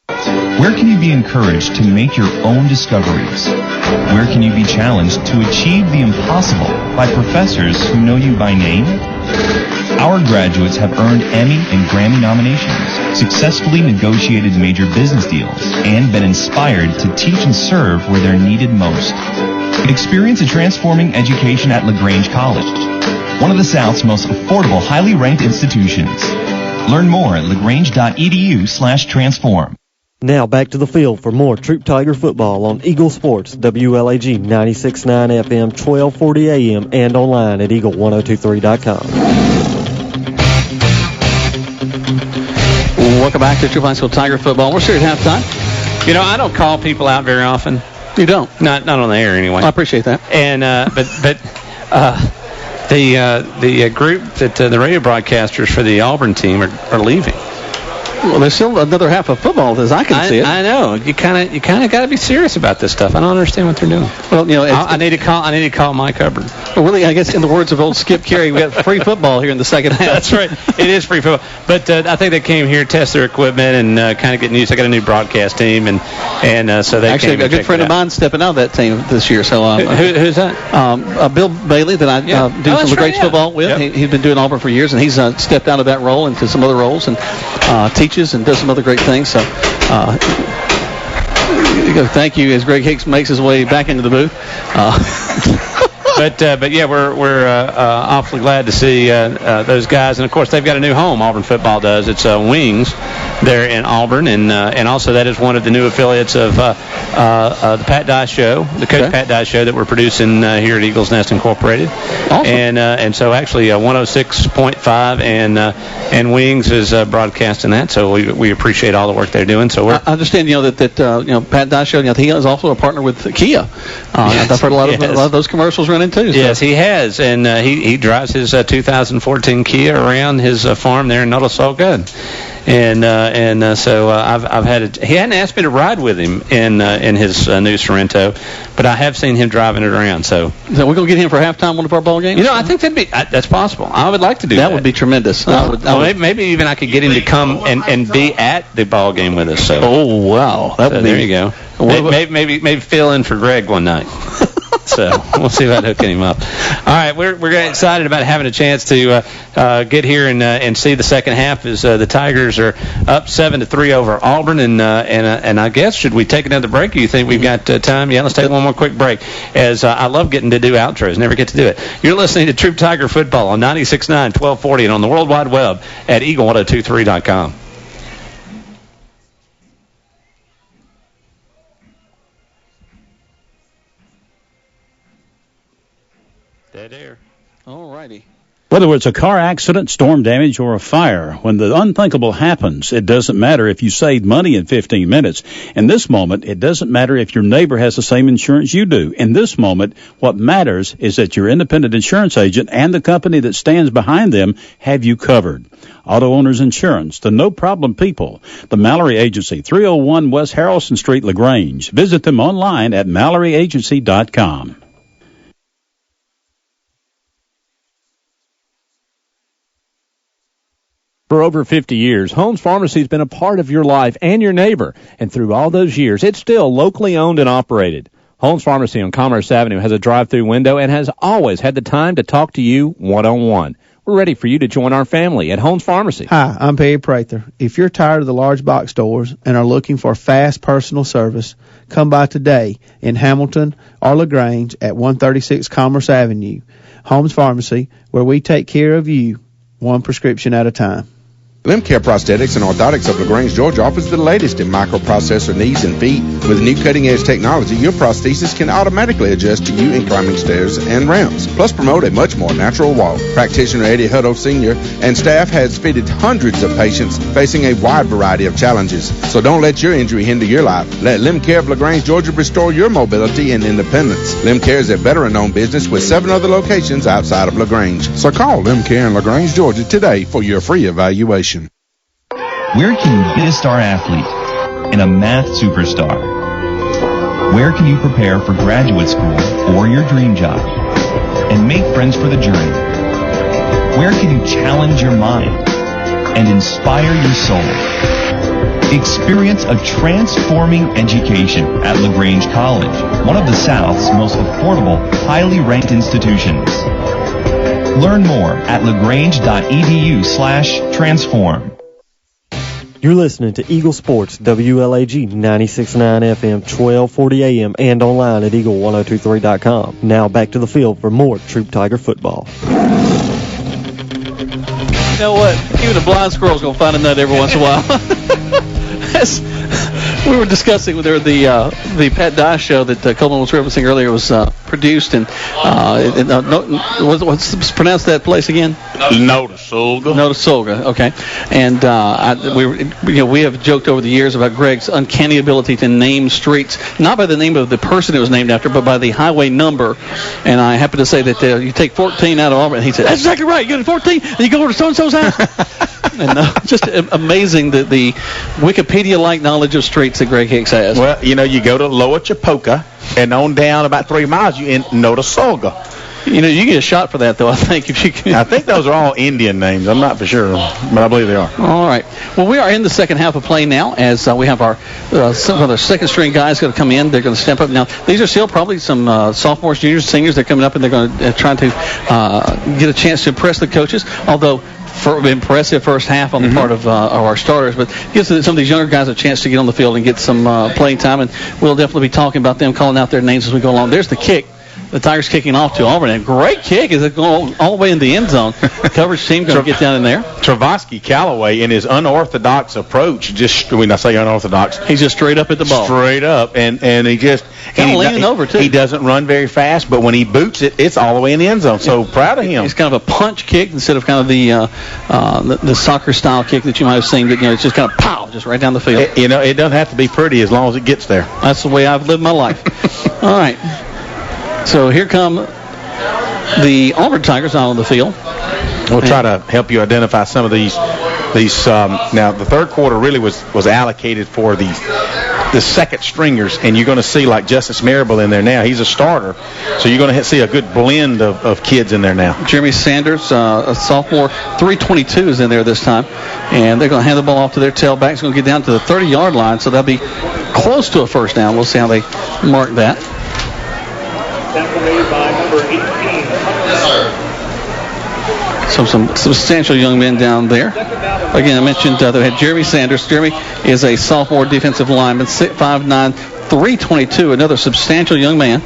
Where can you be encouraged to make your own discoveries? Where can you be challenged to achieve the impossible by professors who know you by name? Our graduates have earned Emmy and Grammy nominations, successfully negotiated major business deals, and been inspired to teach and serve where they're needed most. Experience a transforming education at LaGrange College, one of the South's most affordable, highly ranked institutions. Learn more at lagrange.edu/transform. Now back to the field for more Troup Tiger football on Eagle Sports, WLAG 96.9 FM, 1240 AM, and online at eagle1023.com. Welcome back to Troup High School Tiger football. We're here at halftime. You know, I don't call people out very often. You don't? Not on the air anyway. I appreciate that. And but the group that the radio broadcasters for the Auburn team are leaving. Well, there's still another half of football as I can see it. I know. You kind of got to be serious about this stuff. I don't understand what they're doing. Well, you know, I need to call Mike Hubbard. Well, really, I guess in the words of old Skip Carey, we got free football here in the second half. That's right. It is free football. But I think they came here to test their equipment and kind of get used. They got a new broadcast team, and so they actually came a good friend of mine stepping out of that team this year. So who's that? Bill Bailey that I do some LaGrange football with. Yep. He's been doing Auburn for years, and he's stepped out of that role into some other roles and teaches and does some other great things. So thank you as Greg Hicks makes his way back into the booth. But yeah, we're awfully glad to see those guys, and of course they've got a new home. Auburn football does. It's Wings there in Auburn, and also that is one of the new affiliates of the Pat Dye Show, the Coach Pat Dye Show that we're producing here at Eagles Nest Incorporated. Awesome. And so actually 106.5 and Wings is broadcasting that. So we appreciate all the work they're doing. So I understand that Pat Dye Show. He is also a partner with Kia. Yes, I've heard a lot of those commercials running too. So. Yes, he has, and he drives his 2014 Kia around his farm there in Nuttall. So good. So I've had he hadn't asked me to ride with him in his new Sorrento, but I have seen him driving it around. So we're gonna get him for halftime one of our ball games. I think that's possible. I would like to do that. That would be tremendous. Maybe even I could get him to come and be at the ball game with us. So wow, there you go. Maybe fill in for Greg one night. So we'll see about hooking him up. All right, we're getting excited about having a chance to get here and see the second half as the Tigers are up 7-3 over Auburn. And I guess, should we take another break? Or you think we've got time? Yeah, let's take one more quick break. As I love getting to do outros, never get to do it. You're listening to Troup Tiger Football on 96.9, 1240, and on the World Wide Web at eagle1023.com. Dead air. All righty. Whether it's a car accident, storm damage, or a fire, when the unthinkable happens, it doesn't matter if you saved money in 15 minutes. In this moment, it doesn't matter if your neighbor has the same insurance you do. In this moment, what matters is that your independent insurance agent and the company that stands behind them have you covered. Auto Owners Insurance, the no-problem people. The Mallory Agency, 301 West Harrelson Street, LaGrange. Visit them online at MalloryAgency.com. For over 50 years, Holmes Pharmacy has been a part of your life and your neighbor. And through all those years, it's still locally owned and operated. Holmes Pharmacy on Commerce Avenue has a drive-through window and has always had the time to talk to you one-on-one. We're ready for you to join our family at Holmes Pharmacy. Hi, I'm Perry Prather. If you're tired of the large box stores and are looking for fast personal service, come by today in Hamilton or LaGrange at 136 Commerce Avenue. Holmes Pharmacy, where we take care of you one prescription at a time. Limcare Prosthetics and Orthotics of LaGrange, Georgia offers the latest in microprocessor knees and feet. With new cutting-edge technology, your prosthesis can automatically adjust to you in climbing stairs and ramps, plus promote a much more natural walk. Practitioner Eddie Hutto Sr. and staff has fitted hundreds of patients facing a wide variety of challenges. So don't let your injury hinder your life. Let Limcare of LaGrange, Georgia restore your mobility and independence. Limcare is a veteran-owned business with 7 other locations outside of LaGrange. So call Limcare in LaGrange, Georgia today for your free evaluation. Where can you be a star athlete and a math superstar? Where can you prepare for graduate school or your dream job and make friends for the journey? Where can you challenge your mind and inspire your soul? Experience a transforming education at LaGrange College, one of the South's most affordable, highly ranked institutions. Learn more at lagrange.edu/transform. You're listening to Eagle Sports, WLAG 96.9 FM, 1240 AM, and online at eagle1023.com. Now back to the field for more Troup Tiger football. You know what? Even a blind squirrel's going to find a nut every once in a while. We were discussing the Pat Dye show that Coleman was referencing earlier was produced and what's pronounce that place again? Notasulga. Okay. And we have joked over the years about Greg's uncanny ability to name streets, not by the name of the person it was named after, but by the highway number. And I happen to say that you take 14 out of Auburn, and he said, "That's exactly right. You go to 14, and you go over to so-and-so's house." And just amazing the Wikipedia-like knowledge of streets that Greg Hicks has. Well, you go to Lower Chapoka, and on down about 3 miles, you're in Notasulga. You get a shot for that, though, I think. If you can. I think those are all Indian names. I'm not for sure, but I believe they are. All right. Well, we are in the second half of play now, as we have some of the second-string guys going to come in. They're going to step up. Now, these are still probably some sophomores, juniors, seniors. They're coming up, and they're going to try to get a chance to impress the coaches, although for impressive first half on the part of our starters, but gives some of these younger guys a chance to get on the field and get some playing time, and we'll definitely be talking about them, calling out their names as we go along. There's the kick. The Tigers kicking off to Auburn. And great kick. Is it going all the way in the end zone? Coverage team going to get down in there. Travasky Callaway, in his unorthodox approach, when I say unorthodox, he's just straight up at the ball. Straight up. And he just kind of leaning over, too. He doesn't run very fast, but when he boots it, it's all the way in the end zone. So proud of him. It's kind of a punch kick instead of kind of the soccer-style kick that you might have seen. But, it's just kind of pow, just right down the field. It doesn't have to be pretty as long as it gets there. That's the way I've lived my life. All right. So here come the Auburn Tigers out on the field. We'll try to help you identify some of these these now the third quarter really was allocated for the second stringers, and you're going to see like Justice Marable in there now. He's a starter, so you're going to see a good blend of kids in there now. Jeremy Sanders, a sophomore, 322 is in there this time, and they're going to hand the ball off to their tailback. It's going to get down to the 30-yard line, so they'll be close to a first down. We'll see how they mark that. Made by number 18. So some substantial young men down there. Again, I mentioned they had Jeremy Sanders. Jeremy is a sophomore defensive lineman, 5'9", 322, another substantial young man.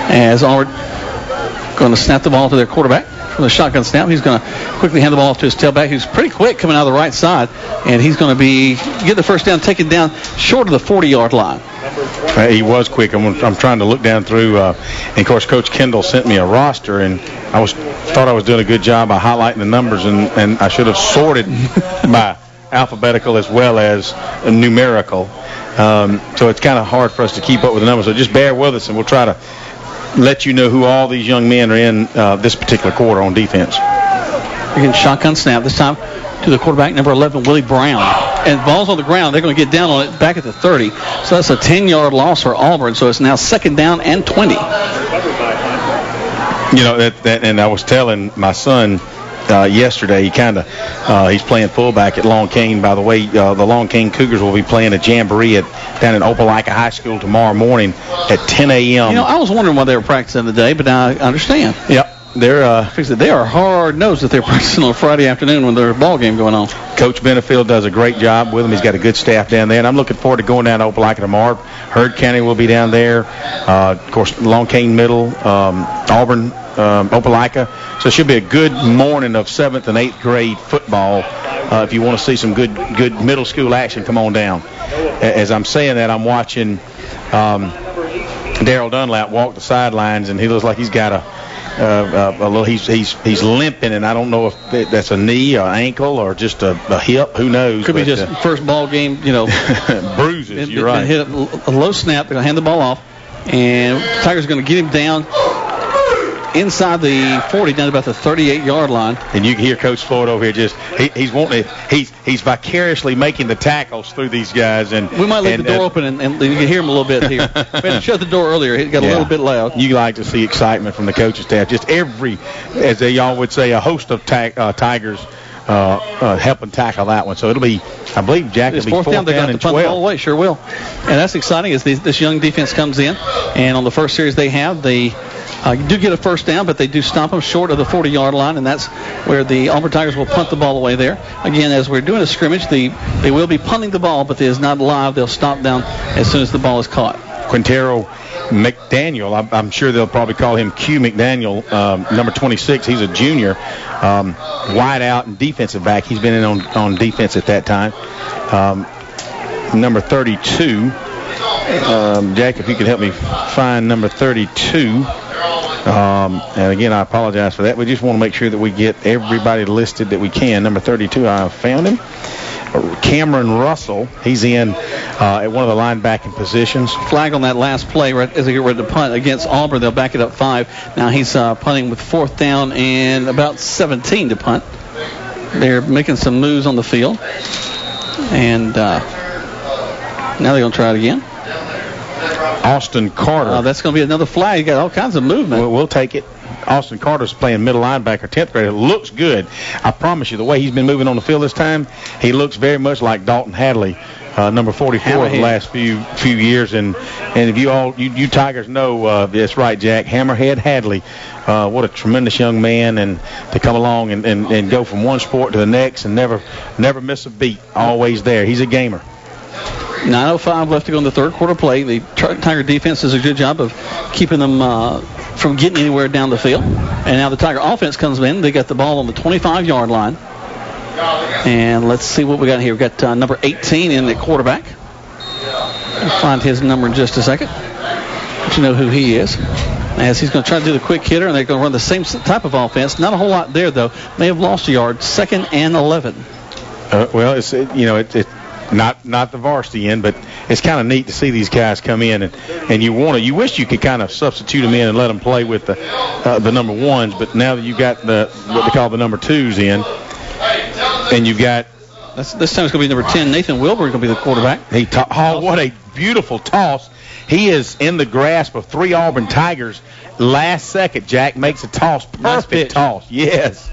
As Auburn going to snap the ball to their quarterback from the shotgun snap. He's going to quickly hand the ball off to his tailback, who's pretty quick coming out of the right side, and he's going to get the first down, taken down short of the 40-yard line. He was quick. I'm trying to look down through, and of course, Coach Kendall sent me a roster, and I thought I was doing a good job by highlighting the numbers, and I should have sorted by alphabetical as well as numerical. So it's kind of hard for us to keep up with the numbers. So just bear with us, and we'll try to let you know who all these young men are in this particular quarter on defense. Again, shotgun snap this time to the quarterback, number 11, Willie Brown. And ball's on the ground. They're going to get down on it back at the 30. So that's a 10-yard loss for Auburn. So it's now second down and 20. You know, and I was telling my son yesterday, he's playing fullback at Long Cane. By the way, the Long Cane Cougars will be playing a jamboree down in Opelika High School tomorrow morning at 10 a.m. You know, I was wondering why they were practicing today, but now I understand. Yep. They are hard-nosed that they're practicing on Friday afternoon when there's a ball game going on. Coach Benefield does a great job with them. He's got a good staff down there, and I'm looking forward to going down to Opelika tomorrow. Heard County will be down there. Of course, Long Cane Middle, Auburn, Opelika. So it should be a good morning of 7th and 8th grade football. If you want to see some good middle school action, come on down. As I'm saying that, I'm watching Darrell Dunlap walk the sidelines, and he looks like he's got a little. He's limping, and I don't know if that's a knee, or ankle, or just a hip. Who knows? Could be just first ball game, bruises. You're right. Hit a low snap. They're going to hand the ball off, and Tigers are going to get him down inside the 40, down about the 38-yard line. And you can hear Coach Floyd over here he's wanting it. He's vicariously making the tackles through these guys. And we might leave the door open, and you can hear him a little bit here. We had to shut the door earlier. It got a little bit loud. You like to see excitement from the coaching staff. Just as they all would say, a host of Tigers helping tackle that one. So it'll be, I believe, Jack, it'll be fourth down and 12. All the way. Sure will. And that's exciting as this young defense comes in. And on the first series they have, they do get a first down, but they do stop them short of the 40-yard line, and that's where the Auburn Tigers will punt the ball away there. Again, as we're doing a scrimmage, they will be punting the ball, but it is not live. They'll stop down as soon as the ball is caught. Quintero McDaniel, I'm sure they'll probably call him Q McDaniel, number 26. He's a junior, wide out and defensive back. He's been in on defense at that time. Number 32, Jack, if you could help me find number 32. And again, I apologize for that. We just want to make sure that we get everybody listed that we can. Number 32, I found him. Cameron Russell. He's in at one of the linebacking positions. Flag on that last play right as they get ready to punt against Auburn. They'll back it up 5. Now he's punting with 4th down and about 17 to punt. They're making some moves on the field. And now they're going to try it again. Austin Carter. That's going to be another flag. You got all kinds of movement. We'll take it. Austin Carter's playing middle linebacker, 10th grader. Looks good. I promise you, the way he's been moving on the field this time, he looks very much like Dalton Hadley, number 44 the last few years. And if you Tigers know, that's right, Jack, Hammerhead Hadley. What a tremendous young man, and to come along and go from one sport to the next and never miss a beat. Always there. He's a gamer. 9:05 left to go in the third quarter play. The Tiger defense does a good job of keeping them from getting anywhere down the field. And now the Tiger offense comes in. They got the ball on the 25-yard line. And let's see what we got here. We've got number 18 in at quarterback. We'll find his number in just a second. But you know who he is. As he's going to try to do the quick hitter, and they're going to run the same type of offense. Not a whole lot there, though. May have lost a yard. 2nd and 11. Well, it's not the varsity end, but it's kind of neat to see these guys come in, and you wish you could kind of substitute them in and let them play with the number 1s, but now that you got what they call the number 2s in, And you've got... This time it's going to be number 10, Nathan Wilburn, going to be the quarterback. What a beautiful toss. He is in the grasp of 3 Auburn Tigers. Last second, Jack makes a toss. Perfect toss. Yes.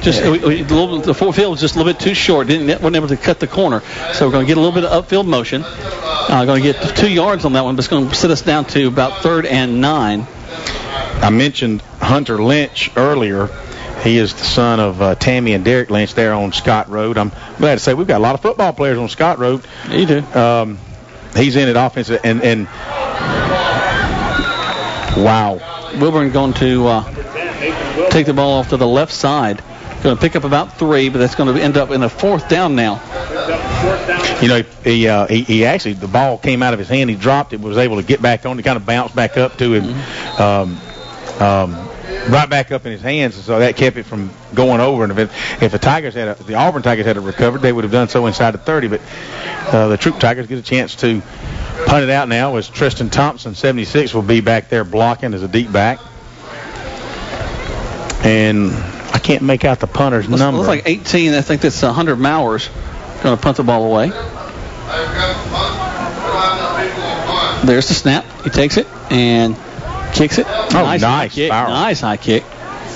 Just the field was just a little bit too short. Wasn't able to cut the corner. So we're going to get a little bit of upfield motion. Going to get 2 yards on that one, but it's going to set us down to about 3rd and 9. I mentioned Hunter Lynch earlier. He is the son of Tammy and Derek Lynch there on Scott Road. I'm glad to say we've got a lot of football players on Scott Road. Yeah, you do. He's in at offensive and wow. Wilburn going to take the ball off to the left side. Going to pick up about 3, but that's going to end up in a 4th down now. You know, he actually, the ball came out of his hand. He dropped it, was able to get back on. He kind of bounced back up to him. Right back up in his hands, so that kept it from going over. And if the Auburn Tigers had recovered, they would have done so inside the 30. But the Troup Tigers get a chance to punt it out now as Tristan Thompson, 76, will be back there blocking as a deep back. And I can't make out the punter's number. Looks like 18. I think that's 100 Mowers going to punt the ball away. There's the snap. He takes it and kicks it. Nice high kick.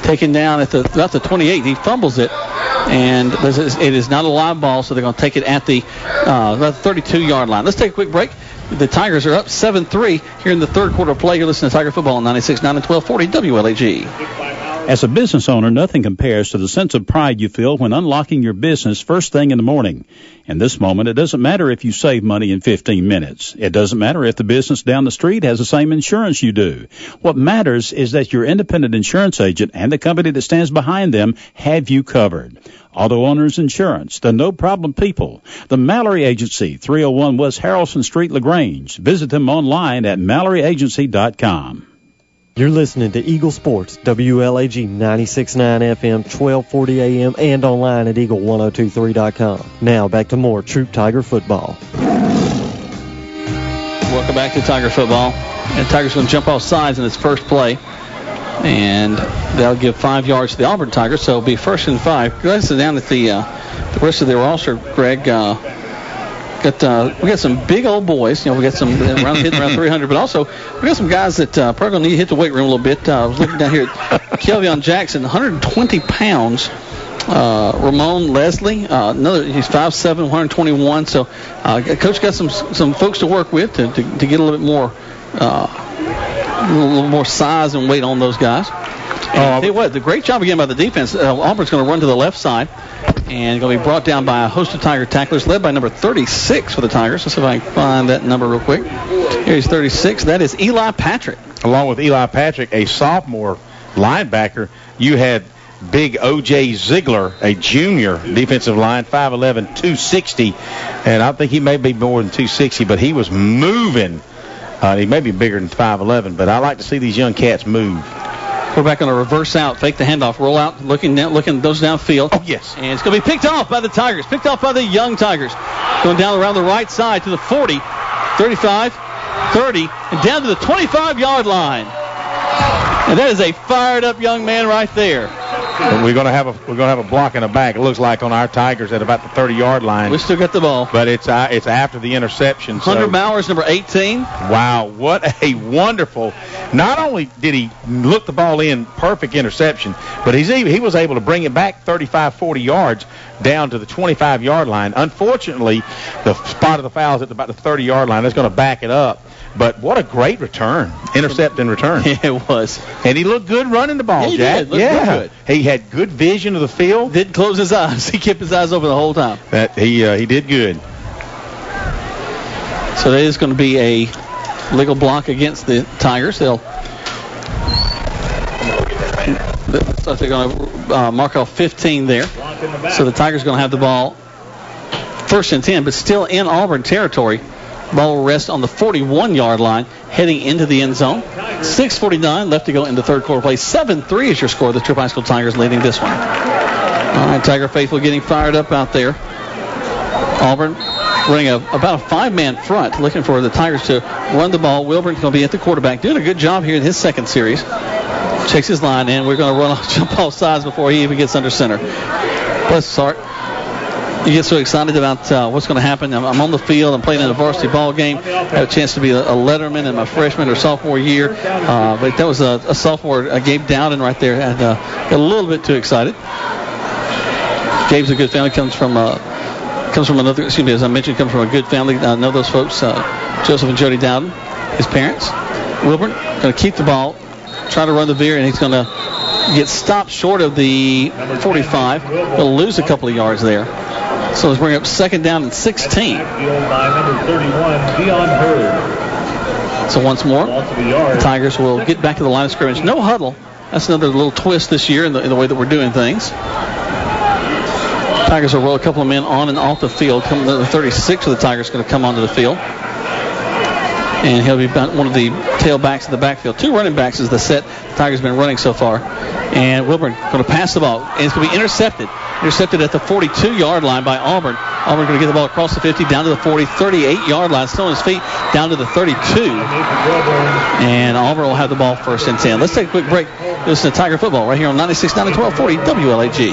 Taken down at about the 28. He fumbles it, and it is not a live ball, so they're going to take it at the about the 32-yard line. Let's take a quick break. The Tigers are up 7-3 here in the third quarter of play. You're listening to Tiger Football on 96.9 and 1240 WLAG. As a business owner, nothing compares to the sense of pride you feel when unlocking your business first thing in the morning. In this moment, it doesn't matter if you save money in 15 minutes. It doesn't matter if the business down the street has the same insurance you do. What matters is that your independent insurance agent and the company that stands behind them have you covered. Auto Owners Insurance, the no-problem people. The Mallory Agency, 301 West Harrelson Street, LaGrange. Visit them online at MalloryAgency.com. You're listening to Eagle Sports, WLAG 96.9 FM, 1240 AM, and online at Eagle1023.com. Now, back to more Troup Tiger football. Welcome back to Tiger football. And Tigers going to jump off sides in its first play. And they'll give 5 yards to the Auburn Tigers, so it'll be 1st and 5. Let's sit down at the rest of their roster, Greg. We got some big old boys. You know, we got some hitting around 300, but also we got some guys that probably going to need to hit the weight room a little bit. I was looking down here at Kelvion Jackson, 120 pounds. Ramon Leslie, he's 5'7", 121. So, Coach got some folks to work with to get a little bit more, a little more size and weight on those guys. And I'll tell you what, the great job again by the defense. Auburn's going to run to the left side and going to be brought down by a host of Tiger tacklers, led by number 36 for the Tigers. Let's see if I can find that number real quick. Here's 36. That is Eli Patrick. Along with Eli Patrick, a sophomore linebacker, you had big O.J. Ziegler, a junior defensive line, 5'11", 260. And I think he may be more than 260, but he was moving. He may be bigger than 5'11", but I like to see these young cats move. Quarterback going to reverse out, fake the handoff, roll out, looking those downfield. Oh, yes. And it's going to be picked off by the Tigers, picked off by the young Tigers. Going down around the right side to the 40, 35, 30, and down to the 25-yard line. And that is a fired-up young man right there. But we're going to have a block in the back. It looks like on our Tigers at about the 30-yard line. We still got the ball, but it's after the interception. Hunter Mowers, number 18. Wow, what a wonderful! Not only did he look the ball in, perfect interception, but he was able to bring it back 35, 40 yards down to the 25-yard line. Unfortunately, the spot of the foul is at about the 30-yard line. That's going to back it up. But what a great return. Intercept and return. Yeah, it was. And he looked good running the ball, yeah, Jack. Did. Looked good. He had good vision of the field. Didn't close his eyes. He kept his eyes open the whole time. He did good. So that is going to be a legal block against the Tigers. They're going to mark off 15 there. So the Tigers are going to have the ball 1st and 10, but still in Auburn territory. Ball will rest on the 41-yard line, heading into the end zone. 6:49 left to go in the third quarter play. 7-3 is your score. The Troup High School Tigers leading this one. All right, Tiger faithful getting fired up out there. Auburn running about a 5-man front, looking for the Tigers to run the ball. Wilburn's going to be at the quarterback, doing a good job here in his second series. Checks his line, and we're going to jump off sides before he even gets under center. Bless his heart. You get so excited about what's going to happen. I'm on the field. I'm playing in a varsity ball game. I had a chance to be a letterman in my freshman or sophomore year. But that was a sophomore, Gabe Dowden right there. And got a little bit too excited. Gabe's a good family. Comes from another, as I mentioned, comes from a good family. I know those folks, Joseph and Jody Dowden, his parents. Wilburn going to keep the ball, try to run the veer, and he's going to get stopped short of the 45. He'll lose a couple of yards there. So let's bring up second down and 16. So once more, the Tigers will get back to the line of scrimmage. No huddle. That's another little twist this year in the way that we're doing things. Tigers will roll a couple of men on and off the field. The 36 of the Tigers going to come onto the field. And he'll be one of the tailbacks in the backfield. 2 running backs is the set the Tigers have been running so far. And Wilburn going to pass the ball. And it's going to be intercepted. Intercepted at the 42-yard line by Auburn. Auburn going to get the ball across the 50, down to the 40, 38-yard line. Still on his feet, down to the 32. And Auburn will have the ball first and 10. Let's take a quick break. Listen to Tiger Football right here on 96.9 and 1240 WLAG.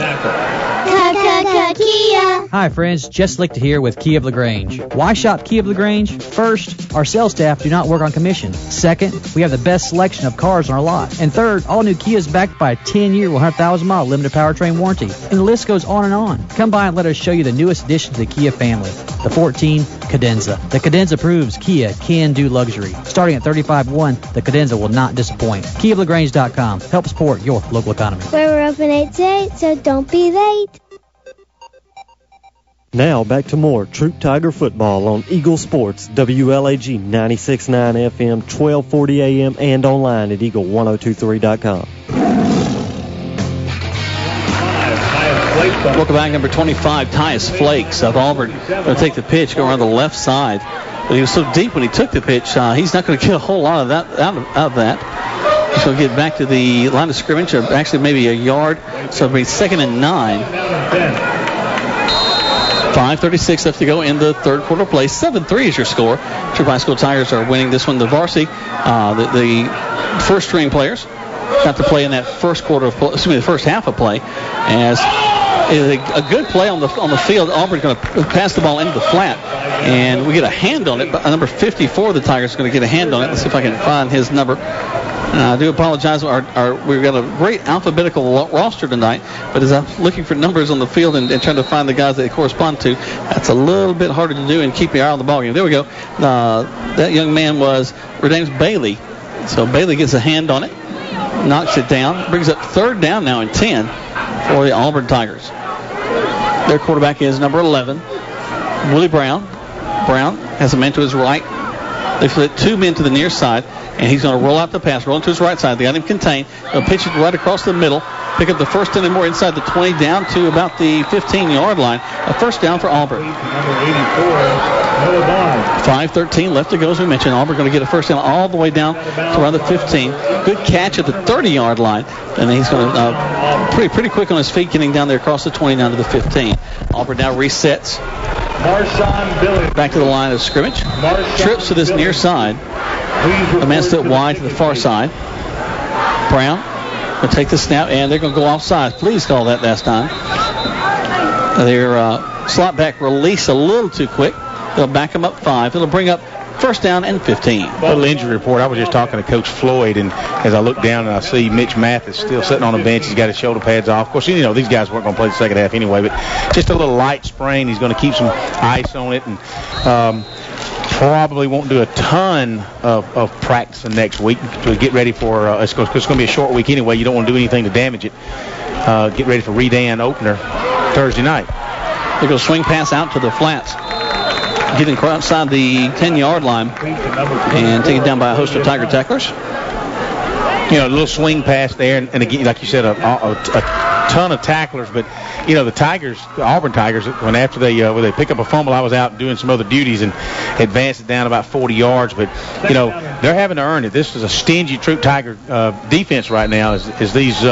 Kia. Hi friends, Jess Lichter here with Kia of LaGrange. Why shop Kia of LaGrange? First, our sales staff do not work on commission. Second, we have the best selection of cars on our lot. And third, all new Kia is backed by a 10-year, 100,000-mile limited powertrain warranty. And the list goes on and on. Come by and let us show you the newest addition to the Kia family, the 14 Cadenza. The Cadenza proves Kia can do luxury. Starting at $35,100, the Cadenza will not disappoint. KiaofLaGrange.com. Help support your local economy. We're open 8 to 8, so don't be late. Now back to more Troup Tiger football on Eagle Sports, WLAG 96.9 FM, 1240 AM, and online at eagle1023.com. Welcome back, number 25, Tyus Flakes of Auburn. Going to take the pitch, go around the left side. But he was so deep when he took the pitch, he's not going to get a whole lot of that out of that. He's going to get back to the line of scrimmage, or actually maybe a yard. So it'll be 2nd and 9. 5:36 left to go in the third quarter play. 7-3 is your score. Troup High School Tigers are winning this one. The varsity, the first string players got to play in that first the first half of play. As a good play on the field. Auburn's going to pass the ball into the flat, and we get a hand on it. But number 54, the Tigers are going to get a hand on it. Let's see if I can find his number. I do apologize. We've got a great alphabetical roster tonight, but as I'm looking for numbers on the field and trying to find the guys that they correspond to, that's a little bit harder to do and keep your eye on the ball game. There we go. That young man was Redames Bailey. So Bailey gets a hand on it, knocks it down, brings up 3rd down now and 10 for the Auburn Tigers. Their quarterback is number 11, Willie Brown. Brown has a man to his right. They flip 2 men to the near side, and he's going to roll out the pass, roll to his right side. They got him contained. They'll pitch it right across the middle, pick up the first 10 and more inside the 20, down to about the 15-yard line. A first down for Auburn. 5:13 left to go, as we mentioned. Auburn going to get a first down all the way down to around the 15. Good catch at the 30-yard line, and then he's going to pretty quick on his feet, getting down there across the 20 down to the 15. Auburn now resets. Back to the line of scrimmage. Trips to this near side. A man still wide to the far side. Brown will take the snap, and they're going to go offside. Please call that last time. Their slot back release a little too quick. They'll back them up 5. It'll bring up first down and 15. A little injury report. I was just talking to Coach Floyd, and as I look down and I see Mitch Mathis still sitting on the bench, he's got his shoulder pads off. Of course, these guys weren't going to play the second half anyway, but just a little light sprain. He's going to keep some ice on it, and probably won't do a ton of practicing next week to get ready for it's going to be a short week anyway. You don't want to do anything to damage it. Get ready for Redan opener Thursday night. They're going to swing pass out to the flats, getting outside the 10-yard line and taken down by a host of Tiger tacklers. A little swing pass there, and again, like you said, a ton of tacklers. But the Auburn Tigers, when they pick up a fumble, I was out doing some other duties and advanced it down about 40 yards. But they're having to earn it. This is a stingy Troup Tiger defense right now. Is these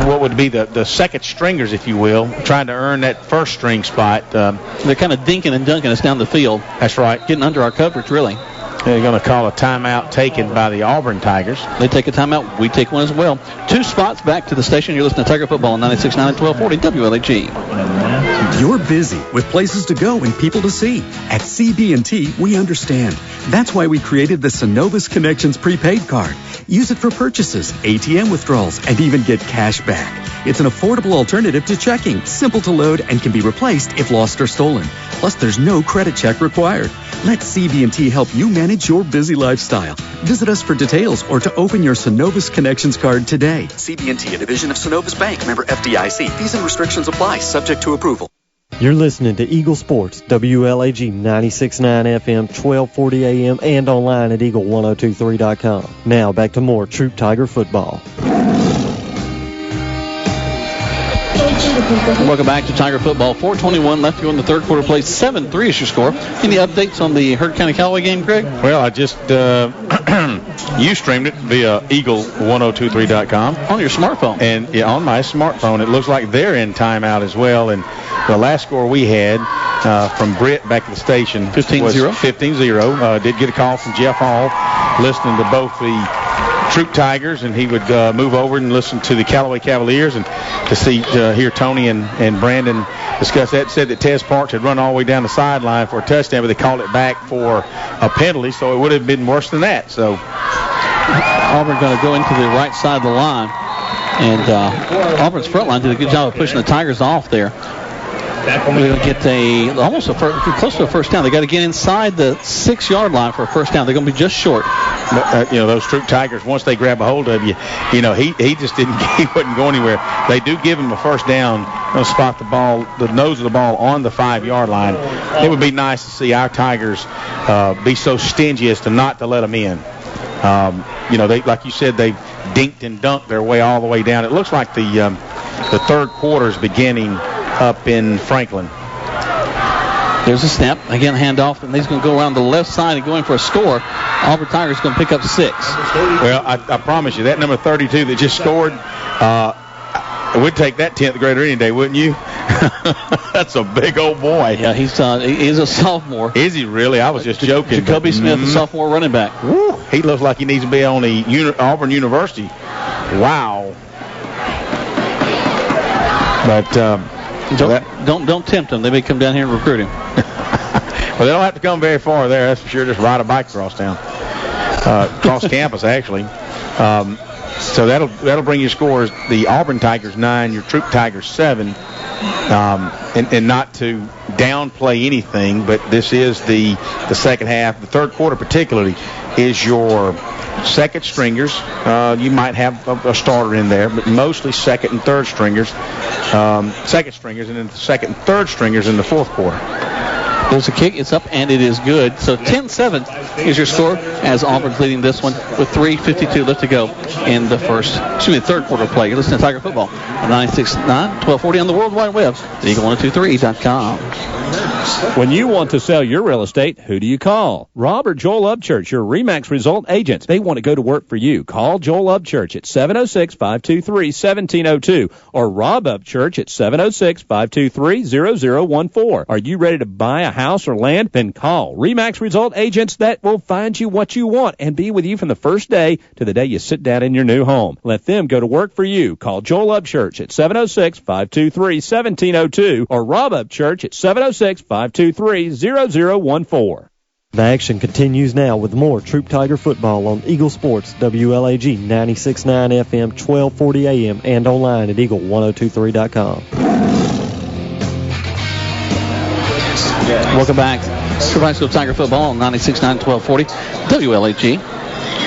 what would be the second stringers, if you will, trying to earn that first string spot. They're kind of dinking and dunking us down the field. That's right. Getting under our coverage, really. They're going to call a timeout taken by the Auburn Tigers. They take a timeout. We take one as well. 2 spots back to the station. You're listening to Tiger Football on 96.9 and 1240 WLAG. You're busy with places to go and people to see. At CB&T, we understand. That's why we created the Synovus Connections prepaid card. Use it for purchases, ATM withdrawals, and even get cash back. It's an affordable alternative to checking, simple to load, and can be replaced if lost or stolen. Plus, there's no credit check required. Let CB&T help you manage your busy lifestyle. Visit us for details or to open your Synovus Connections card today. CB&T, a division of Synovus Bank, member FDIC. Fees and restrictions apply, subject to approval. You're listening to Eagle Sports, WLAG 96.9 FM, 1240 AM, and online at eagle1023.com. Now back to more Troup Tiger football. Welcome back to Tiger football. 4:21 left to go in the third quarter. Plays 7-3 is your score. Any updates on the Hurd County Callaway game, Greg? Well, I just you streamed it via eagle1023.com on your smartphone. And yeah, on my smartphone, it looks like they're in timeout as well. And the last score we had from Britt back at the station 15-0. 15-0. Did get a call from Jeff Hall, listening to both the Troup Tigers, and he would move over and listen to the Callaway Cavaliers and to hear Tony and Brandon discuss that. Said that Tez Parks had run all the way down the sideline for a touchdown, but they called it back for a penalty, so it would have been worse than that. So Auburn going to go into the right side of the line, and Auburn's front line did a good job of pushing the Tigers off there. They're going to get close to a first down. They got to get inside the 6-yard line for a first down. They're going to be just short. But, those Troup Tigers, once they grab a hold of you, he just didn't, he wouldn't go anywhere. They do give him a first down. They'll spot the ball, the nose of the ball on the 5-yard line. It would be nice to see our Tigers be so stingy as to not to let them in. They, like you said, they dinked and dunked their way all the way down. It looks like the third quarter is beginning up in Franklin. There's a snap. Again, handoff, and he's going to go around the left side and go in for a score. Auburn Tigers going to pick up 6. Well, I promise you, that number 32 that just scored, we'd take that 10th grader any day, wouldn't you? That's a big old boy. Yeah, he's a sophomore. Is he really? I was just joking. Jacoby Smith, the sophomore running back. Woo, he looks like he needs to be on the Auburn University. Wow. But don't tempt them. They may come down here and recruit him. Well, they don't have to come very far there. That's for sure. Just ride a bike across town, across campus actually. So that'll bring your scores: the Auburn Tigers 9, your Troup Tigers 7. And not to downplay anything, but this is the second half. The third quarter particularly is your second stringers. You might have a starter in there, but mostly second and third stringers. Second stringers, and then the second and third stringers in the fourth quarter. There's a kick. It's up, and it is good. So 10-7 is your score as Auburn's leading this one with 3:52 left to go in the third quarter play. You're listening to Tiger Football on 96.9, 1240 on the World Wide Web, eagle1023.com. When you want to sell your real estate, who do you call? Rob or Joel Upchurch, your RE/MAX result agents. They want to go to work for you. Call Joel Upchurch at 706-523-1702 or Rob Upchurch at 706-523-0014. Are you ready to buy a house or land? Then call RE/MAX result agents that will find you what you want and be with you from the first day to the day you sit down in your new home. Let them go to work for you. Call Joel Upchurch at 706-523-1702 or Rob Upchurch at 706-523-0014. The action continues now with more Troup Tiger football on Eagle Sports, WLAG 96.9 FM, 1240 AM, and online at eagle1023.com. Welcome back to High School Tiger football on 96.9, 1240 WLAG.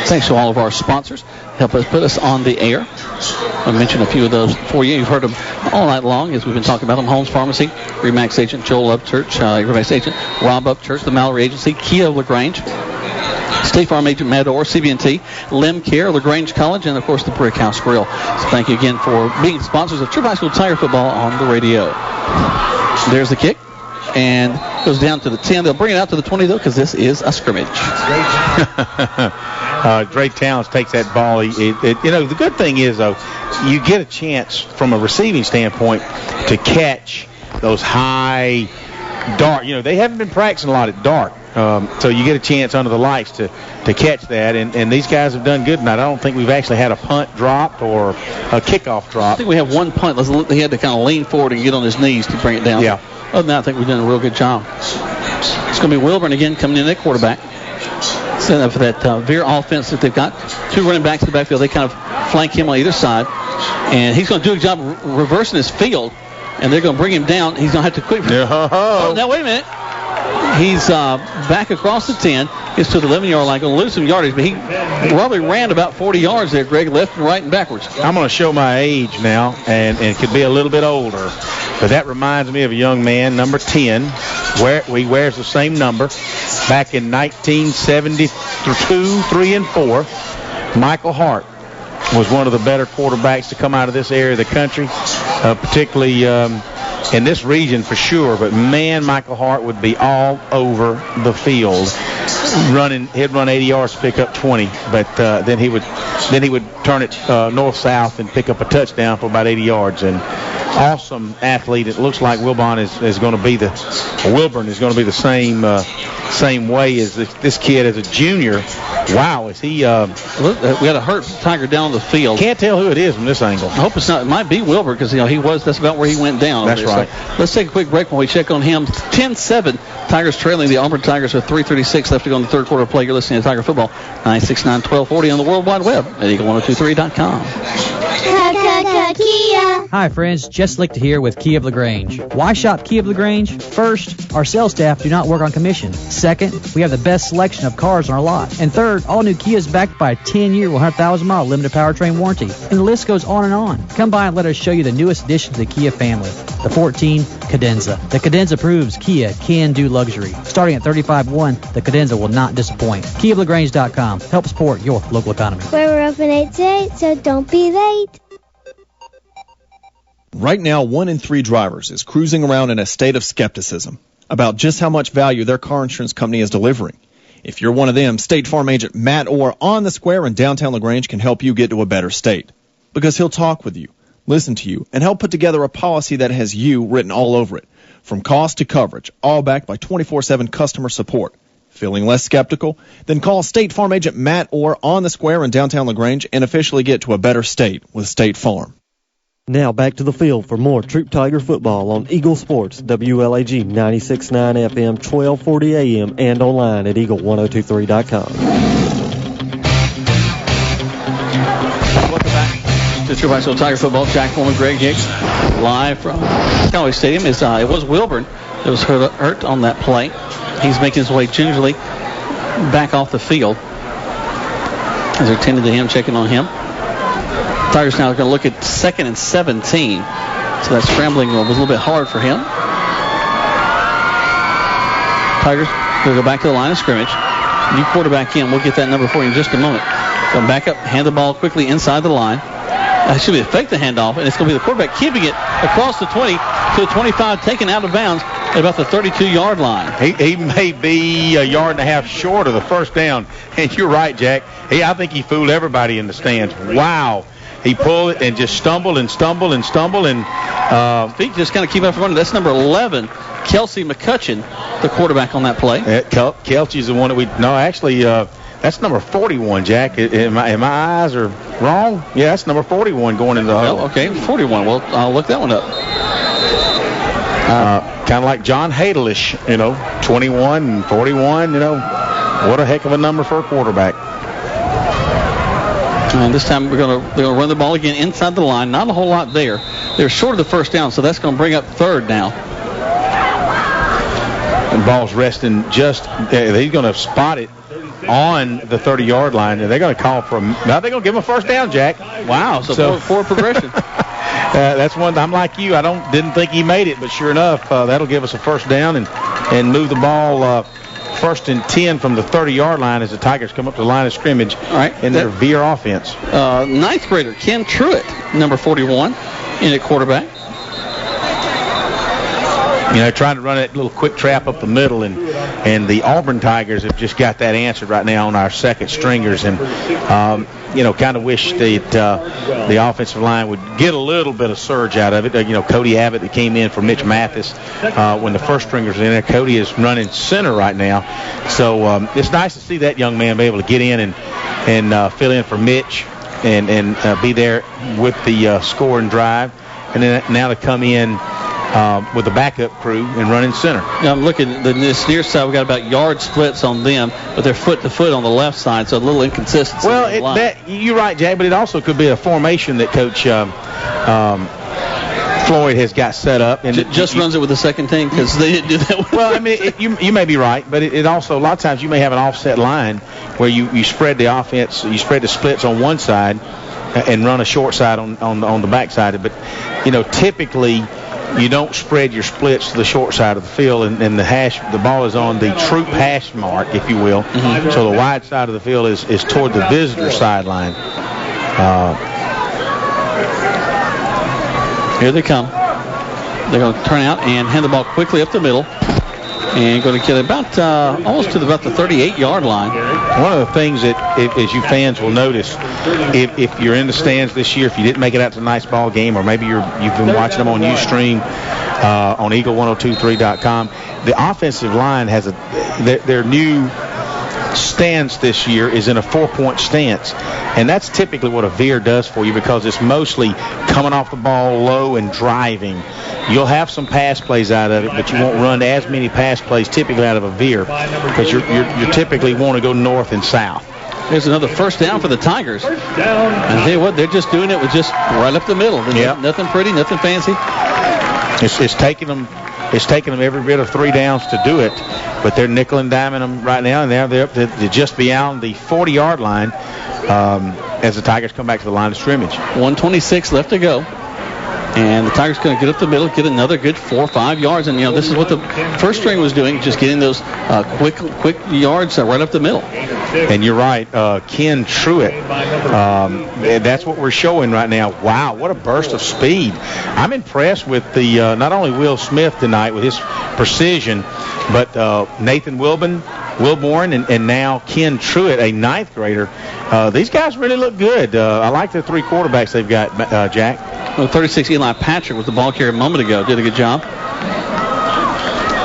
Thanks to all of our sponsors. Help us put us on the air. I mentioned a few of those for you. You've heard them all night long as we've been talking about them. Holmes Pharmacy, RE/MAX agent Joel Upchurch, RE/MAX agent Rob Upchurch, the Mallory Agency, Kia LaGrange, State Farm agent Matt Orr, CB&T, Lim Care, LaGrange College, and of course the Brick House Grill. So thank you again for being sponsors of Troup High School Tiger football on the radio. There's the kick. And goes down to the 10. They'll bring it out to the 20, though, because this is a scrimmage. Dre Towns takes that ball. The good thing is, though, you get a chance from a receiving standpoint to catch those high dart. They haven't been practicing a lot at dart. So you get a chance under the lights to catch that. And these guys have done good tonight. I don't think we've actually had a punt dropped or a kickoff drop. I think we have one punt. He had to kind of lean forward and get on his knees to bring it down. Yeah. other than that, I think we've done a real good job. It's going to be Wilburn again coming in at quarterback. Setting up for that veer offense that they've got. Two running backs in the backfield. They kind of flank him on either side. And he's going to do a job reversing his field. And they're going to bring him down. He's going to have to quick. Oh, now, wait a minute. He's back across the 10. Gets to the 11-yard line. Going to lose some yardage. But he probably ran about 40 yards there, Greg, left and right and backwards. I'm going to show my age now, and could be a little bit older. But that reminds me of a young man, number 10. He wears the same number. Back in 1972, 3 and 4, Michael Hart was one of the better quarterbacks to come out of this area of the country, particularly in this region for sure. But man, Michael Hart would be all over the field, he'd run 80 yards to pick up 20, but then he would turn it north-south and pick up a touchdown for about 80 yards. And awesome athlete. It looks like Wilburn is going to be the same way as this kid as a junior. Wow, is he? We had a hurt Tiger down the field. Can't tell who it is from this angle. I hope it's not. It might be Wilbur because he was. That's about where he went down. That's right. So let's take a quick break while we check on him. 10-7. Tigers trailing the Auburn Tigers with 3:36 left to go in the third quarter play. You're listening to Tiger Football 96.9-1240 on the World Wide Web at Eagle1023.com. Kia. Hi friends, Jess Lichter here with Kia of LaGrange. Why shop Kia of LaGrange? First, our sales staff do not work on commission. Second, we have the best selection of cars on our lot. And third, all new Kia is backed by a 10-year, 100,000-mile limited powertrain warranty. And the list goes on and on. Come by and let us show you the newest addition to the Kia family, the 14 Cadenza. The Cadenza proves Kia can do luxury. Starting at $35,100, the Cadenza will not disappoint. KiaofLaGrange.com. Help support your local economy. Where we're open 8 to 8, so don't be late. Right now, 1 in 3 drivers is cruising around in a state of skepticism about just how much value their car insurance company is delivering. If you're one of them, State Farm agent Matt Orr on the Square in downtown LaGrange can help you get to a better state. Because he'll talk with you, listen to you, and help put together a policy that has you written all over it. From cost to coverage, all backed by 24/7 customer support. Feeling less skeptical? Then call State Farm agent Matt Orr on the Square in downtown LaGrange and officially get to a better state with State Farm. Now back to the field for more Troup Tiger football on Eagle Sports, WLAG 96.9 FM, 1240 AM, and online at Eagle1023.com. Welcome back to Troup High School Tiger football. Jack Foreman, Greg Hicks, live from Callaway Stadium. It was Wilburn that was hurt on that play. He's making his way gingerly back off the field as they're tending to him, checking on him. Tigers now are going to look at 2nd and 17. So that scrambling was a little bit hard for him. Tigers going to go back to the line of scrimmage. New quarterback in. We'll get that number for you in just a moment. Come back up, hand the ball quickly inside the line. Should be a fake the handoff, and it's going to be the quarterback keeping it across the 20 to the 25, taken out of bounds at about the 32-yard line. He may be a yard and a half short of the first down. And you're right, Jack. I think he fooled everybody in the stands. Wow. He pulled it and just stumbled and feet just kind of keep up running. That's number 11, Kelsey McCutcheon, the quarterback on that play. Kelsey's the one that that's number 41, Jack. Am my eyes are wrong? Yeah, that's number 41 going into the huddle. Okay, 41. Well, I'll look that one up. Kind of like John Hadelish, 21 and 41, what a heck of a number for a quarterback. And this time they're going to run the ball again inside the line. Not a whole lot there. They're short of the first down, so that's going to bring up third now. And ball's resting he's going to spot it on the 30-yard line, and they're going to call for him. Now they're going to give him a first down, Jack. Wow, so forward progression. That's one. I'm like you. Didn't think he made it, but sure enough, that'll give us a first down and move the ball 1st and 10 from the 30-yard line as the Tigers come up to the line of scrimmage in their veer offense. 9th grader Ken Truitt, number 41, in at quarterback. Trying to run that little quick trap up the middle, and the Auburn Tigers have just got that answered right now on our second stringers, and kind of wish that the offensive line would get a little bit of surge out of it. Cody Abbott that came in for Mitch Mathis when the first stringers were in there. Cody is running center right now, so it's nice to see that young man be able to get in and fill in for Mitch and be there with the scoring drive, and then now to come in with the backup crew and running center. Yeah, I'm looking at this near side. We got about yard splits on them, but they're foot to foot on the left side, so a little inconsistency. Well, you're right, Jay, but it also could be a formation that Coach Floyd has got set up, and just runs it with the second team because they didn't do that. Well, I mean, you may be right, but it also a lot of times you may have an offset line where you spread the offense, you spread the splits on one side and run a short side on the back side. But typically you don't spread your splits to the short side of the field, and the ball is on the Troup hash mark, if you will. Mm-hmm. So the wide side of the field is toward the visitor sideline. Here they come. They're going to turn out and hand the ball quickly up the middle. And going to get about almost to about the 38-yard line. One of the things that, as you fans will notice, if you're in the stands this year, if you didn't make it out to a nice ball game, or maybe you've been watching them on Ustream, on Eagle1023.com, the offensive line has their new stance this year is in a 4-point stance, and that's typically what a veer does for you because it's mostly coming off the ball low and driving. You'll have some pass plays out of it, but you won't run as many pass plays typically out of a veer because you typically want to go north and south. There's another first down for the Tigers. And I tell you what, they're just doing it with just right up the middle. Yep. Nothing pretty, nothing fancy. It's taking them every bit of 3 downs to do it, but they're nickel and diming them right now, and they're up to just beyond the 40-yard line as the Tigers come back to the line of scrimmage. 1:26 left to go. And the Tigers going to get up the middle, get another good 4 or 5 yards. And, this is what the first string was doing, just getting those quick yards right up the middle. And you're right, Ken Truitt. That's what we're showing right now. Wow, what a burst of speed. I'm impressed with the not only Will Smith tonight with his precision, but Nathan Wilborn and now Ken Truitt, a 9th grader. These guys really look good. I like the 3 quarterbacks they've got, Jack. Well, 36 Eli Patrick was the ball carrier a moment ago. Did a good job.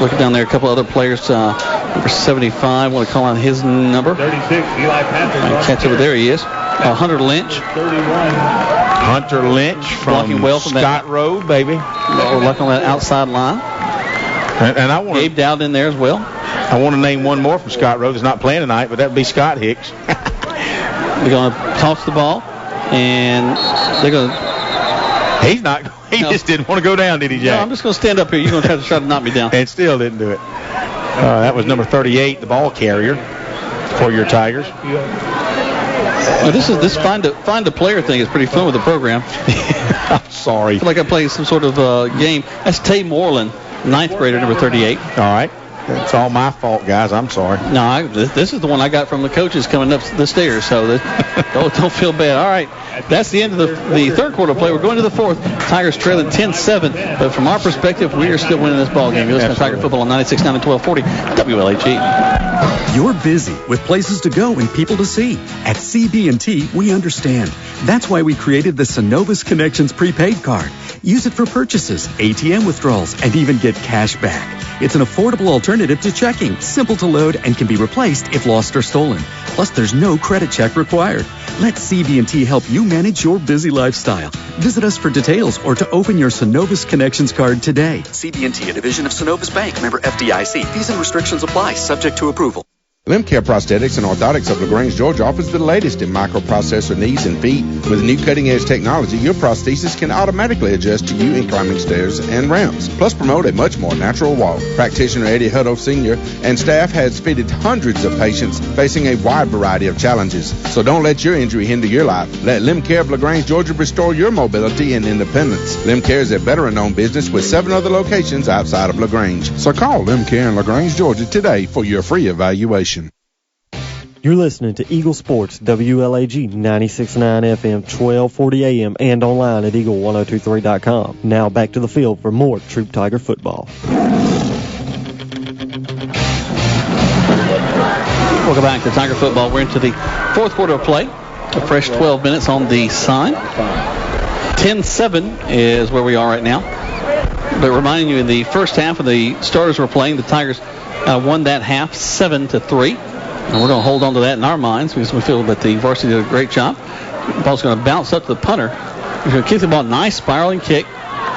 Looking down there, a couple other players. Number 75, want to call out his number. 36 Eli Patrick. Catch over there he is. Hunter Lynch. 31. Hunter Lynch from well from Scott Road, baby. Luck on that outside line. And I want Gabe Dowd in there as well. I want to name one more from Scott Road that's not playing tonight, but that would be Scott Hicks. They're going to toss the ball, and they're going to... He just didn't want to go down, did he, Jack? No, I'm just going to stand up here. You're going to try to knock me down. And still didn't do it. That was number 38, the ball carrier for your Tigers. Well, this find a player thing is pretty fun with the program. I'm sorry. I feel like I'm playing some sort of game. That's Tay Moreland, 9th grader, number 38. All right. It's all my fault, guys. I'm sorry. No, this is the one I got from the coaches coming up the stairs, so don't feel bad. All right, that's the end of the third quarter play. We're going to the fourth. Tigers trailing 10-7, but from our perspective, we are still winning this ball game. You're listening to Tiger Football on 96.9 and 1240 WLAG. You're busy with places to go and people to see. At CB&T, we understand. That's why we created the Synovus Connections prepaid card. Use it for purchases, ATM withdrawals, and even get cash back. It's an affordable alternative to checking, simple to load, and can be replaced if lost or stolen. Plus, there's no credit check required. Let CB&T help you manage your busy lifestyle. Visit us for details or to open your Synovus Connections card today. CB&T, a division of Synovus Bank, member FDIC. Fees and restrictions apply, subject to approval. Limcare Prosthetics and Orthotics of LaGrange, Georgia offers the latest in microprocessor knees and feet. With new cutting-edge technology, your prosthesis can automatically adjust to you in climbing stairs and ramps. Plus, promote a much more natural walk. Practitioner Eddie Hutto Sr. and staff has fitted hundreds of patients facing a wide variety of challenges. So don't let your injury hinder your life. Let Limcare of LaGrange, Georgia restore your mobility and independence. Limcare is a veteran-owned business with 7 other locations outside of LaGrange. So call Limcare in LaGrange, Georgia today for your free evaluation. You're listening to Eagle Sports, WLAG 96.9 FM, 1240 AM, and online at Eagle1023.com. Now back to the field for more Troup Tiger football. Welcome back to Tiger football. We're into the fourth quarter of play. A fresh 12 minutes on the sign. 10-7 is where we are right now. But reminding you, in the first half of the starters were playing, the Tigers won that half 7-3. And we're going to hold on to that in our minds because we feel that the varsity did a great job. The ball's going to bounce up to the punter. He's going to kick the ball. Nice spiraling kick.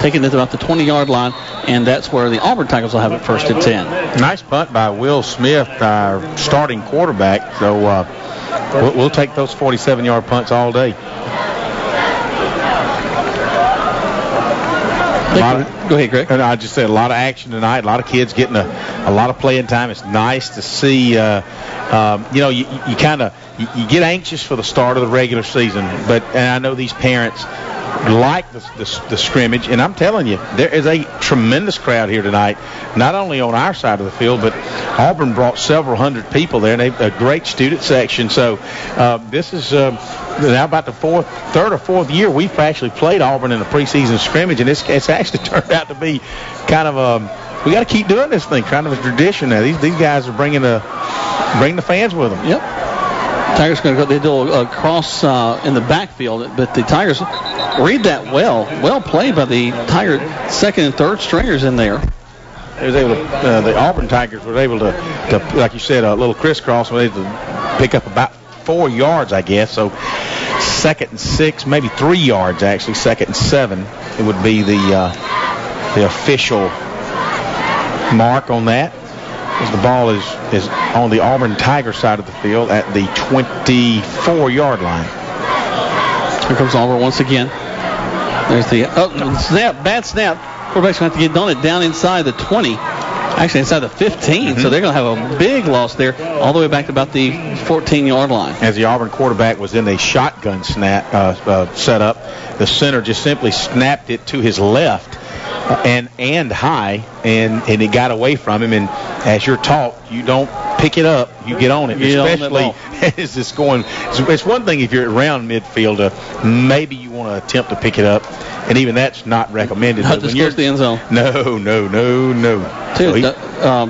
taking it to about the 20-yard line, and that's where the Auburn Tigers will have it first and 10. Nice punt by Will Smith, our starting quarterback. So we'll take those 47-yard punts all day. Go ahead, Greg. And I just said a lot of action tonight. A lot of kids getting a lot of playing time. It's nice to see. You get anxious for the start of the regular season, and I know these parents like the scrimmage, and I'm telling you, there is a tremendous crowd here tonight, not only on our side of the field, but Auburn brought several hundred people there, and they've a great student section. So this is now about the third or fourth year we've actually played Auburn in a preseason scrimmage, and it's actually turned out to be kind of we got to keep doing this thing, kind of a tradition now. These guys are bringing the fans with them. Yep. Tigers going to go. They do a cross in the backfield, but the Tigers read that well. Well played by the Tiger second and third stringers in there. They was able to. The Auburn Tigers were able to, like you said, a little crisscross. Were able to pick up about 4 yards, I guess. So 2nd and 6, maybe 3 yards actually. 2nd and 7. It would be the official mark on that. As the ball is on the Auburn Tiger side of the field at the 24-yard line. Here comes Auburn once again. There's the snap, bad snap. Quarterback's going to have to get on it down inside the 20. Actually, inside the 15. So they're going to have a big loss there, all the way back to about the 14-yard line. As the Auburn quarterback was in a shotgun snap setup, the center just simply snapped it to his left. And high, and it got away from him. And as you're taught, you don't pick it up, you get on it. Especially as it's going. It's one thing if you're around midfield, maybe you want to attempt to pick it up, and even that's not recommended. Not just close to the end zone. No. Dude,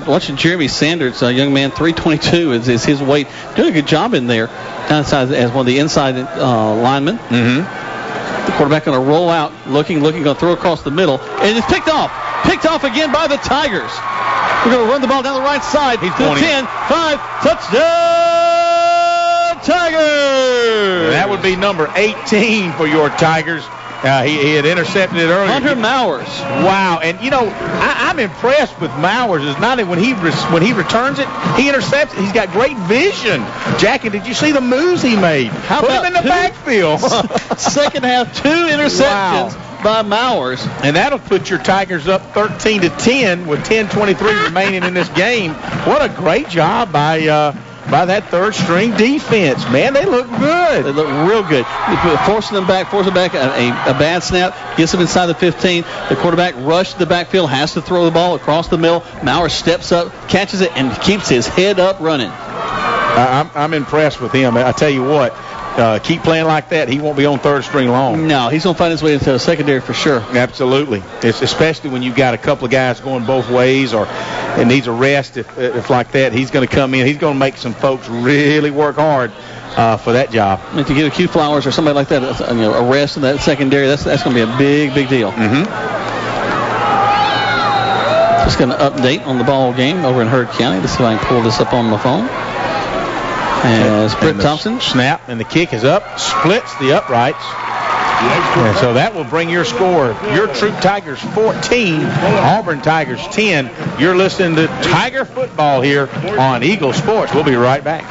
watching Jeremy Sanders, a young man, 322 is his weight, doing a good job in there, outside as one of the inside linemen. Mm-hmm. The quarterback going to roll out, looking, going to throw across the middle, and it's picked off. Picked off again by the Tigers. We're going to run the ball down the right side. He's 10, 5, touchdown, Tigers! That would be number 18 for your Tigers. He had intercepted it earlier. Hunter Mowers. Wow, and I'm impressed with Mowers. It's not when he returns it, he intercepts it. He's got great vision. Jackie, did you see the moves he made? Put him in the backfield. Second half, 2 interceptions by Mowers, and that'll put your Tigers up 13-10 with 10:23 remaining in this game. What a great job by that third string defense. Man, they look good. They look real good. Forcing them back, a bad snap, gets them inside the 15. The quarterback rushed the backfield, has to throw the ball across the middle. Maurer steps up, catches it, and keeps his head up running. I'm impressed with him. I tell you what, keep playing like that. He won't be on third string long. No, he's going to find his way into the secondary for sure. Absolutely. It's especially when you've got a couple of guys going both ways or it needs a rest. If like that, he's going to come in. He's going to make some folks really work hard for that job. And to get a Q Flowers or somebody like that, a rest in that secondary, that's going to be a big deal. Mm-hmm. Just going to update on the ball game over in Heard County. Let's see if I can pull this up on my phone. As Britt Thompson. Snap, and the kick is up, splits the uprights. And so that will bring your score. Your Troup Tigers 14, Auburn Tigers 10. You're listening to Tiger Football here on Eagle Sports. We'll be right back.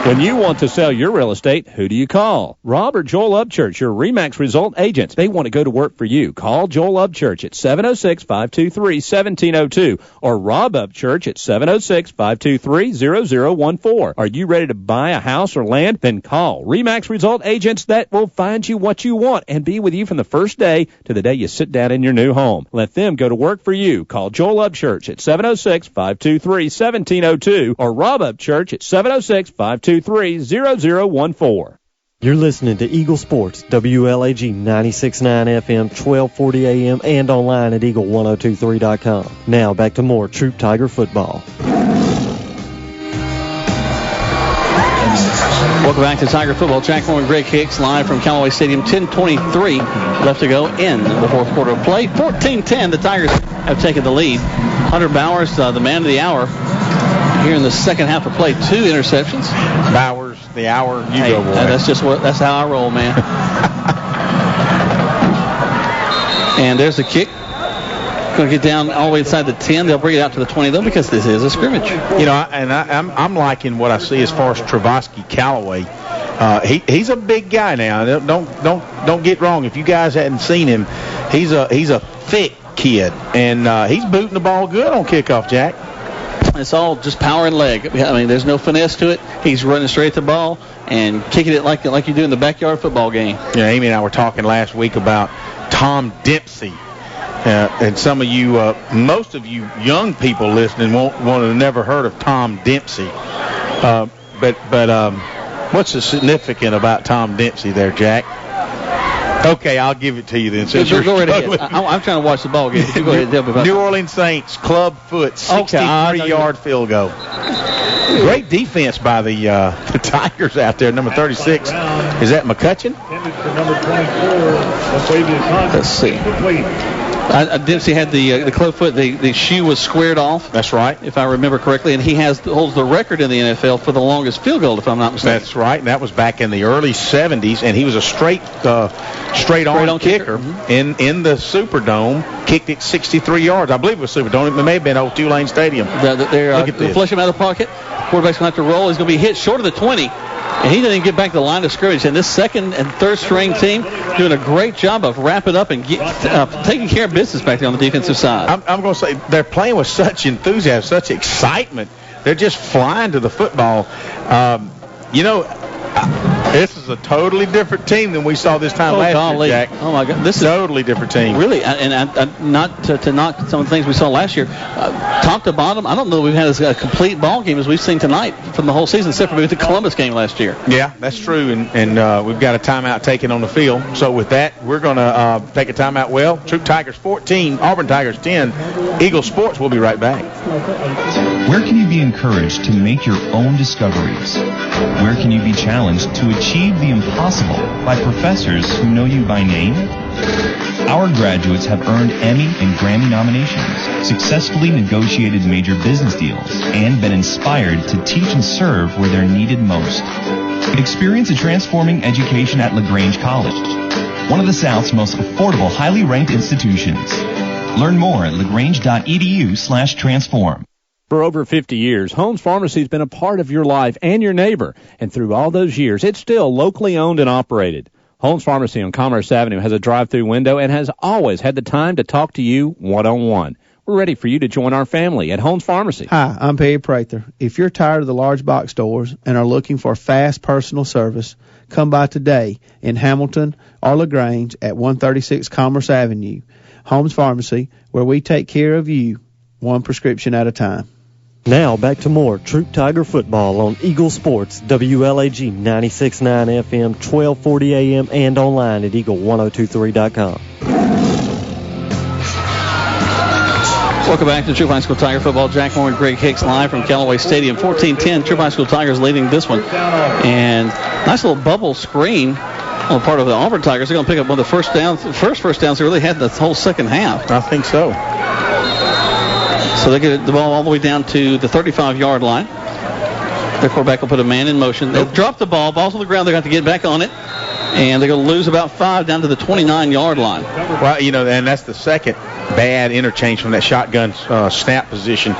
When you want to sell your real estate, who do you call? Rob or Joel Upchurch, your RE/MAX result agents. They want to go to work for you. Call Joel Upchurch at 706-523-1702 or Rob Upchurch at 706-523-0014. Are you ready to buy a house or land? Then call RE/MAX result agents that will find you what you want and be with you from the first day to the day you sit down in your new home. Let them go to work for you. Call Joel Upchurch at 706-523-1702 or Rob Upchurch at 706-523-0014. You're listening to Eagle Sports, WLAG 96.9 FM, 1240 AM, and online at eagle1023.com. Now back to more Troup Tiger football. Welcome back to Tiger Football. Jack Moore and Greg Hicks live from Callaway Stadium. 10:23 left to go in the fourth quarter of play. 14-10, the Tigers have taken the lead. Hunter Bowers, the man of the hour, here in the second half of play. 2 interceptions. Bowers, the hour, go, boy. That's how I roll, man. And there's the kick. Going to get down all the way inside the 10. They'll bring it out to the 20 though, because this is a scrimmage. You know, I'm liking what I see as far as Travasky Callaway. He's a big guy now. Don't get wrong. If you guys hadn't seen him, he's a thick kid, and he's booting the ball good on kickoff, Jack. It's all just power and leg. I mean, there's no finesse to it. He's running straight at the ball and kicking it like you do in the backyard football game. Yeah, Amy and I were talking last week about Tom Dempsey. And some of you, most of you young people listening won't have never heard of Tom Dempsey. But what's the significant about Tom Dempsey there, Jack? Okay, I'll give it to you then. Since go right ahead. I'm trying to watch the ball game. You go ahead and tell me about New Orleans Saints club foot 63-yard field goal. Great defense by the Tigers out there. Number 36. Is that McCutcheon? Let's see. Dempsey had the club foot. The shoe was squared off. That's right, if I remember correctly, and he holds the record in the NFL for the longest field goal, if I'm not mistaken. That's right. And that was back in the early 70s, and he was a straight on kicker in the Superdome. Kicked it 63 yards. I believe it was Superdome. It may have been old Tulane Stadium. Look at this. Flush him out of the pocket. Quarterback's going to have to roll. He's going to be hit short of the 20. And he didn't even get back to the line of scrimmage. And this second and third string team doing a great job of wrapping up and taking care of business back there on the defensive side. I'm going to say they're playing with such enthusiasm, such excitement. They're just flying to the football. This is a totally different team than we saw this time last year, Jack. Oh, my God. This is a totally different team. Really, and not to knock some of the things we saw last year. Top to bottom, I don't know that we've had as a complete ball game as we've seen tonight from the whole season, except for maybe the Columbus game last year. Yeah, that's true, and we've got a timeout taken on the field. So with that, we're going to take a timeout. Well, Troup Tigers 14, Auburn Tigers 10. Eagle Sports, we'll be right back. Where can you be encouraged to make your own discoveries? Where can you be challenged to achieve the impossible by professors who know you by name? Our graduates have earned Emmy and Grammy nominations, successfully negotiated major business deals, and been inspired to teach and serve where they're needed most. Experience a transforming education at LaGrange College, one of the South's most affordable, highly ranked institutions. Learn more at lagrange.edu/transform. For over 50 years, Holmes Pharmacy has been a part of your life and your neighbor, and through all those years, it's still locally owned and operated. Holmes Pharmacy on Commerce Avenue has a drive-through window and has always had the time to talk to you one-on-one. We're ready for you to join our family at Holmes Pharmacy. Hi, I'm Peggy Prather. If you're tired of the large box stores and are looking for fast personal service, come by today in Hamilton or LaGrange at 136 Commerce Avenue. Holmes Pharmacy, where we take care of you one prescription at a time. Now back to more Troup Tiger football on Eagle Sports, WLAG 96.9 FM, 1240 AM, and online at eagle1023.com. Welcome back to Troup High School Tiger football. Jack Moore and Greg Hicks live from Callaway Stadium. 14-10, Troup High School Tigers leading this one. And nice little bubble screen on the part of the Auburn Tigers. They're going to pick up one of the first downs they really had the whole second half. I think so. So they get the ball all the way down to the 35-yard line. Their quarterback will put a man in motion. They'll drop the ball. Ball's on the ground. They're going to have to get back on it. And they're going to lose about 5 down to the 29-yard line. Well, and that's the second bad interchange from that shotgun snap position.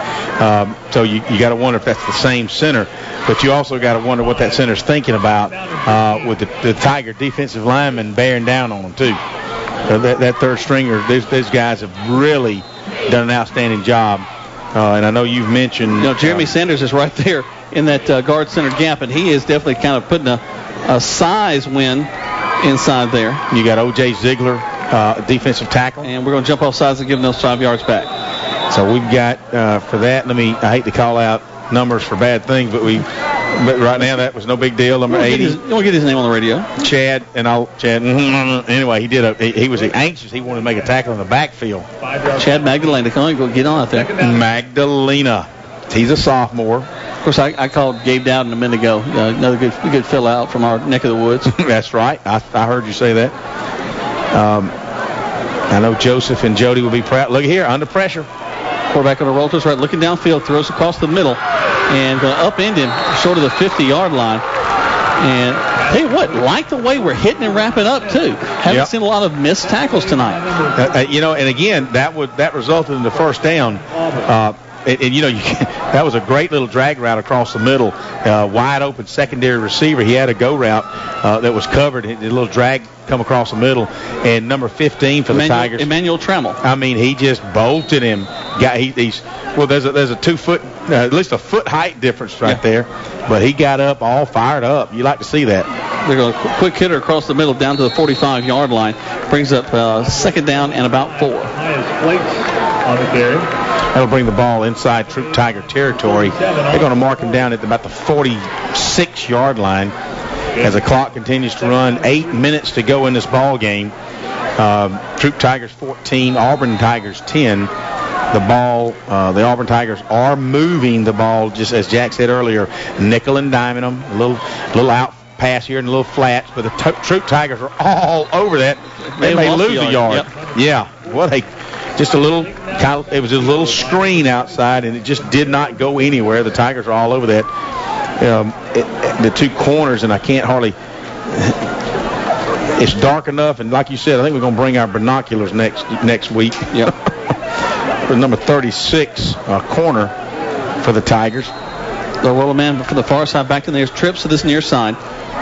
So you got to wonder if that's the same center. But you also got to wonder what that center's thinking about with the Tiger defensive lineman bearing down on them, too. That third stringer, those guys have really done an outstanding job. And I know you've mentioned... Jeremy Sanders is right there in that guard center gap, and he is definitely kind of putting a size win inside there. You got O.J. Ziegler, defensive tackle. And we're going to jump off sides and give them those 5 yards back. So we've got, for that, I hate to call out numbers for bad things, but right now that was no big deal. Number 80. You want to get his name on the radio? Chad. Anyway, he was anxious. He wanted to make a tackle in the backfield. Chad Magdalena. Come on, go get on out there. Magdalena. He's a sophomore. Of course, I called Gabe Dowden a minute ago. Another good fill out from our neck of the woods. That's right. I heard you say that. I know Joseph and Jody will be proud. Look here, under pressure. Quarterback on the roll to his right, looking downfield, throws across the middle, and going to upend him short of the 50-yard line. And Hey, what? Like the way we're hitting and wrapping up, too. Haven't seen a lot of missed tackles tonight. And again, that resulted in the first down. That was a great little drag route across the middle. Wide open secondary receiver. He had a go route that was covered. A little drag come across the middle. And number 15 for the Tigers. Emmanuel Trammell. I mean, he just bolted him. There's a 2 foot, at least a foot height difference right there. But he got up all fired up. You like to see that. They're going to quick hitter across the middle down to the 45-yard line. Brings up second down and about 4. On the carry. That'll bring the ball inside Troup Tiger territory. They're going to mark him down at about the 46-yard line as the clock continues to run. 8 minutes to go in this ball game. Troup Tigers 14, Auburn Tigers 10. The Auburn Tigers are moving the ball, just as Jack said earlier, nickel and diming them. A little out pass here and a little flats, but the Troup Tigers are all over that. They may lose a yard. Yep. Yeah. It was a little screen outside, and it just did not go anywhere. The Tigers are all over that. The 2 corners, and I can't hardly. It's dark enough, and like you said, I think we're going to bring our binoculars next week. Yep. For number 36 corner for the Tigers. The roll man for the far side back to the trips to this near side,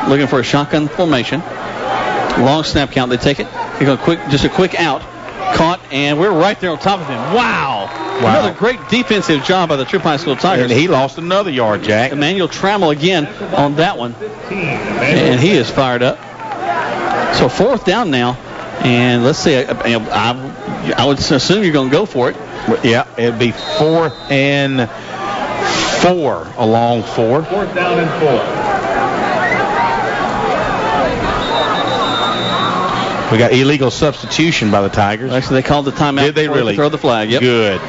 looking for a shotgun formation. Long snap count. They take it. They're going just a quick out. Caught, and we're right there on top of him. Wow. Another great defensive job by the Troup High School Tigers. And he lost another yard, Jack. Emmanuel Trammell again on that one. And he is fired up. So 4th down now. And let's see. I would assume you're going to go for it. Yeah, it'd be 4th and 4 along 4. 4th down and 4. We got illegal substitution by the Tigers. Actually, they called the timeout. Did they really? Throw the flag. Yep. Good.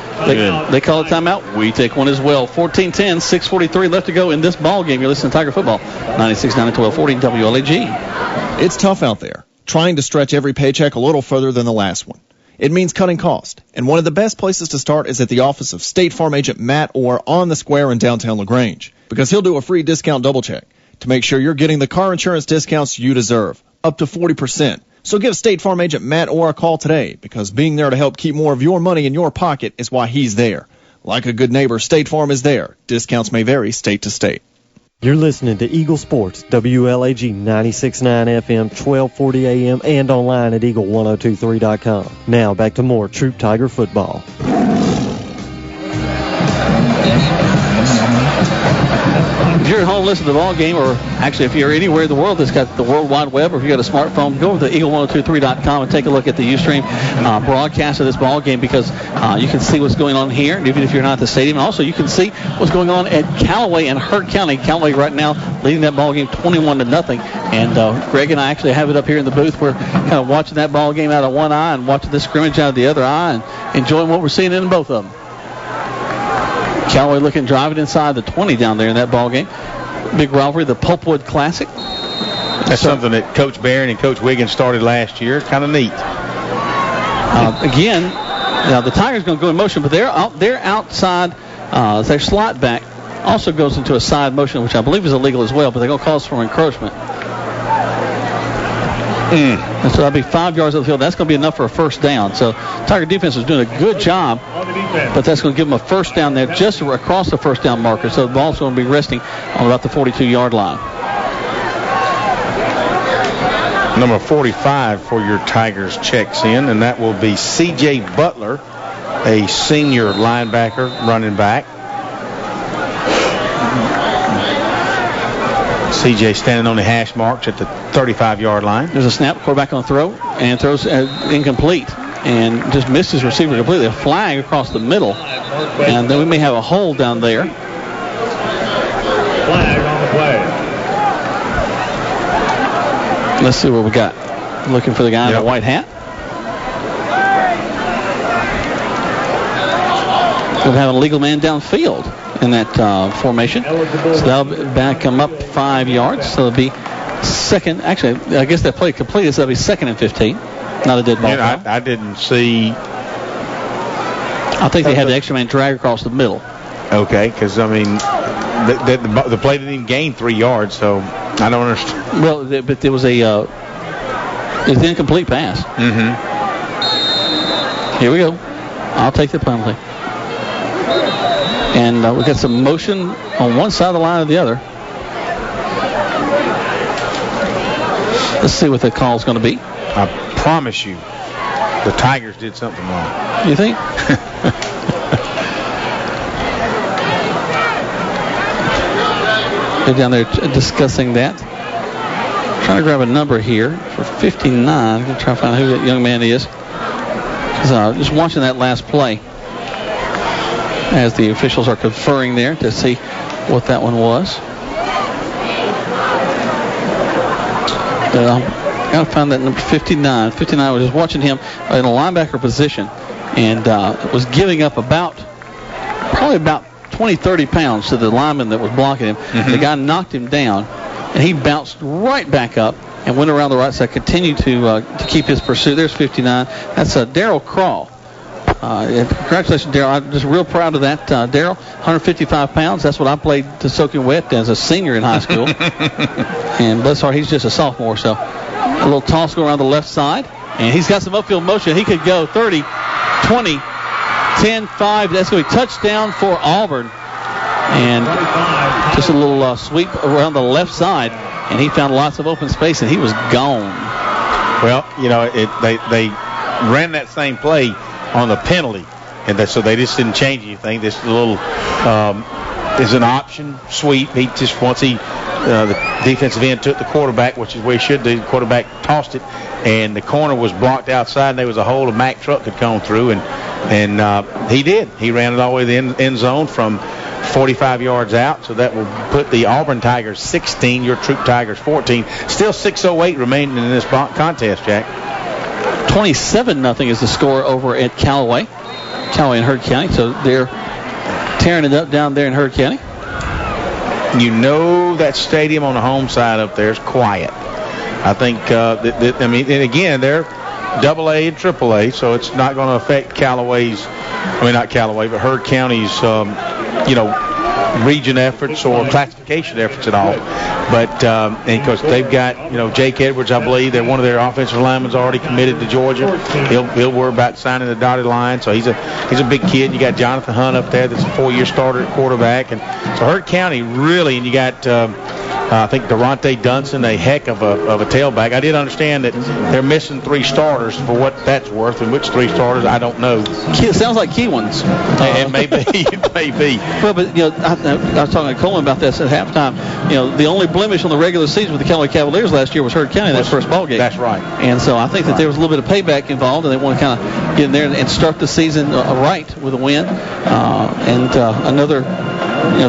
They call a timeout. We take one as well. 14-10, 6:43 left to go in this ball game. You're listening to Tiger Football, 96.9 and 1240 WLAG. It's tough out there, trying to stretch every paycheck a little further than the last one. It means cutting cost, and one of the best places to start is at the office of State Farm agent Matt Orr on the square in downtown LaGrange, because he'll do a free discount double check to make sure you're getting the car insurance discounts you deserve, up to 40%. So give State Farm agent Matt Orr a call today, because being there to help keep more of your money in your pocket is why he's there. Like a good neighbor, State Farm is there. Discounts may vary state to state. You're listening to Eagle Sports, WLAG 96.9 FM, 1240 AM, and online at eagle1023.com. Now back to more Troup Tiger football. If you're at home listening to the ball game, or actually if you're anywhere in the world that's got the World Wide Web, or if you got a smartphone, go over to eagle1023.com and take a look at the Ustream broadcast of this ball game, because you can see what's going on here, even if you're not at the stadium. And also you can see what's going on at Callaway and Hurt County. Callaway right now leading that ball game 21-0. And Greg and I actually have it up here in the booth. We're kind of watching that ball game out of one eye and watching the scrimmage out of the other eye and enjoying what we're seeing in both of them. Callaway driving inside the 20 down there in that ball game. Big rivalry, the Pulpwood Classic. That's something that Coach Barron and Coach Wiggins started last year. Kind of neat. Again, now the Tigers going to go in motion, but they're outside. Their slot back also goes into a side motion, which I believe is illegal as well, but they're going to call us for encroachment. And so that'll be 5 yards of the field. That's going to be enough for a first down. So Tiger defense is doing a good job, but that's going to give them a first down there just across the first down marker. So the ball's going to be resting on about the 42-yard line. Number 45 for your Tigers checks in, and that will be C.J. Butler, a senior linebacker, running back. C.J. standing on the hash marks at the 35-yard line. There's a snap, quarterback on the throw, and throws incomplete, and just missed his receiver completely. A flag across the middle, and then we may have a hole down there. Flag on the play. Let's see what we got. Looking for the guy in the white hat. We'll have a legal man downfield in that formation. So that'll back him up 5 yards. So it'll be second. Actually, I guess that play completed, so that'll be 2nd and 15. Not a dead ball. I didn't see. I think they had the extra man drag across the middle. Okay, because, I mean, the play didn't even gain 3 yards, so. I don't understand. Well, but there was an incomplete pass. Mm-hmm. Here we go. I'll take the penalty. And we got some motion on one side of the line or the other. Let's see what the call is going to be. I promise you, the Tigers did something wrong. You think? They're down there discussing that. Trying to grab a number here for 59. I'm going to try to find out who that young man is. Just watching that last play as the officials are conferring there to see what that one was. Got to find that number 59. 59, I was just watching him in a linebacker position and was giving up probably about 20, 30 pounds to the lineman that was blocking him. Mm-hmm. The guy knocked him down, and he bounced right back up and went around the right side, continued to keep his pursuit. There's 59. That's Darryl Crawl. Congratulations, Darryl. I'm just real proud of that, Darryl. 155 pounds. That's what I played to soaking wet as a senior in high school. And bless our, he's just a sophomore, so a little toss go around the left side. And he's got some upfield motion. He could go 30, 20, 10, 5. That's going to be touchdown for Auburn. And just a little sweep around the left side. And he found lots of open space, and he was gone. Well, they ran that same play on the penalty, and so they just didn't change anything. This little is an option sweep. He just once the defensive end took the quarterback, which is where he should do. The quarterback tossed it, and the corner was blocked outside, and there was a hole a Mack truck could come through, and he did. He ran it all the way to the end zone from 45 yards out, so that will put the Auburn Tigers 16, your Troup Tigers 14. Still 6:08 remaining in this contest, Jack. 27-0 is the score over at Callaway and Heard County. So they're tearing it up down there in Heard County. You know that stadium on the home side up there is quiet. I think, and again, they're AA and AAA, so it's not going to affect not Callaway, but Heard County's, region efforts or classification efforts at all. But and because they've got, Jake Edwards, I believe, they're one of their offensive linemen's already committed to Georgia. He'll worry about signing the dotted line. So he's a big kid. You got Jonathan Hunt up there that's a 4-year starter at quarterback. And so Heard County really, and you got I think Durante Dunson, a heck of a tailback. I did understand that they're missing 3 starters, for what that's worth, and which 3 starters, I don't know. It sounds like key ones. It may be. Well, but I was talking to Coleman about this at halftime. The only blemish on the regular season with the Callaway Cavaliers last year was Heard County, that first ball game. That's right. And so I think that there was a little bit of payback involved, and they want to kind of get in there and start the season right with a win and another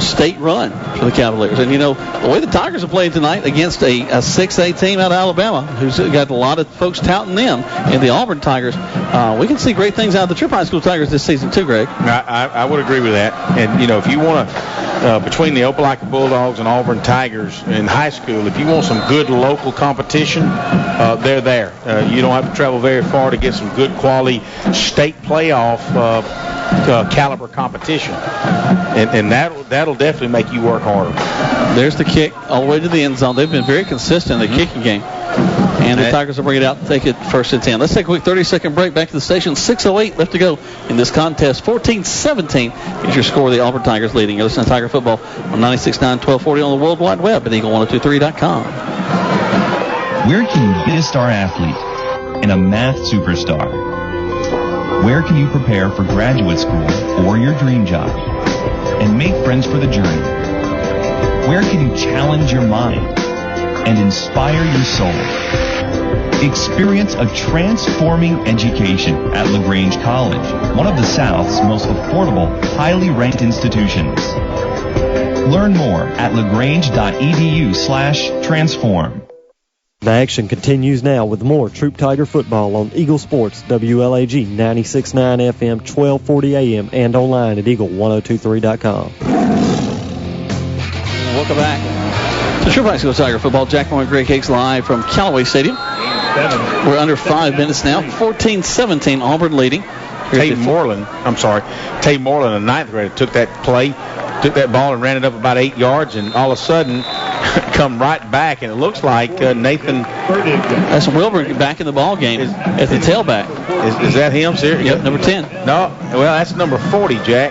state run for the Cavaliers. And the way the Tigers are playing tonight against a 6A team out of Alabama, who's got a lot of folks touting them, and the Auburn Tigers, we can see great things out of the Troup High School Tigers this season too, Greg. I would agree with that. And if you want to, between the Opelika Bulldogs and Auburn Tigers in high school, if you want some good local competition, they're there. You don't have to travel very far to get some good quality state playoff caliber competition, and that'll definitely make you work harder. There's the kick all the way to the end zone. They've been very consistent in the kicking game, and the Tigers will bring it out and take it 1st and 10. Let's take a quick 30-second break. Back to the station. 6:08 left to go in this contest. 14-17 is your score. The Auburn Tigers leading. You're listening to Tiger Football on 96.9, 1240 on the World Wide Web at Eagle1023.com. Where can you be a star athlete and a math superstar? Where can you prepare for graduate school or your dream job and make friends for the journey? Where can you challenge your mind and inspire your soul? Experience a transforming education at LaGrange College, one of the South's most affordable, highly ranked institutions. Learn more at lagrange.edu/transform. The action continues now with more Troup Tiger football on Eagle Sports, WLAG 96.9 FM, 1240 AM, and online at Eagle1023.com. Welcome back to Troup High School Tiger football. Jack Moore and Greg Hicks live from Callaway Stadium. We're under 5 minutes now. 14-17, Auburn leading. Tay Moreland, a 9th grader, took that ball and ran it up about 8 yards, and all of a sudden come right back, and it looks like Nathan. That's Wilbur back in the ball game as the tailback. Is that him, sir? Yep, number 10. No, well, that's number 40, Jack.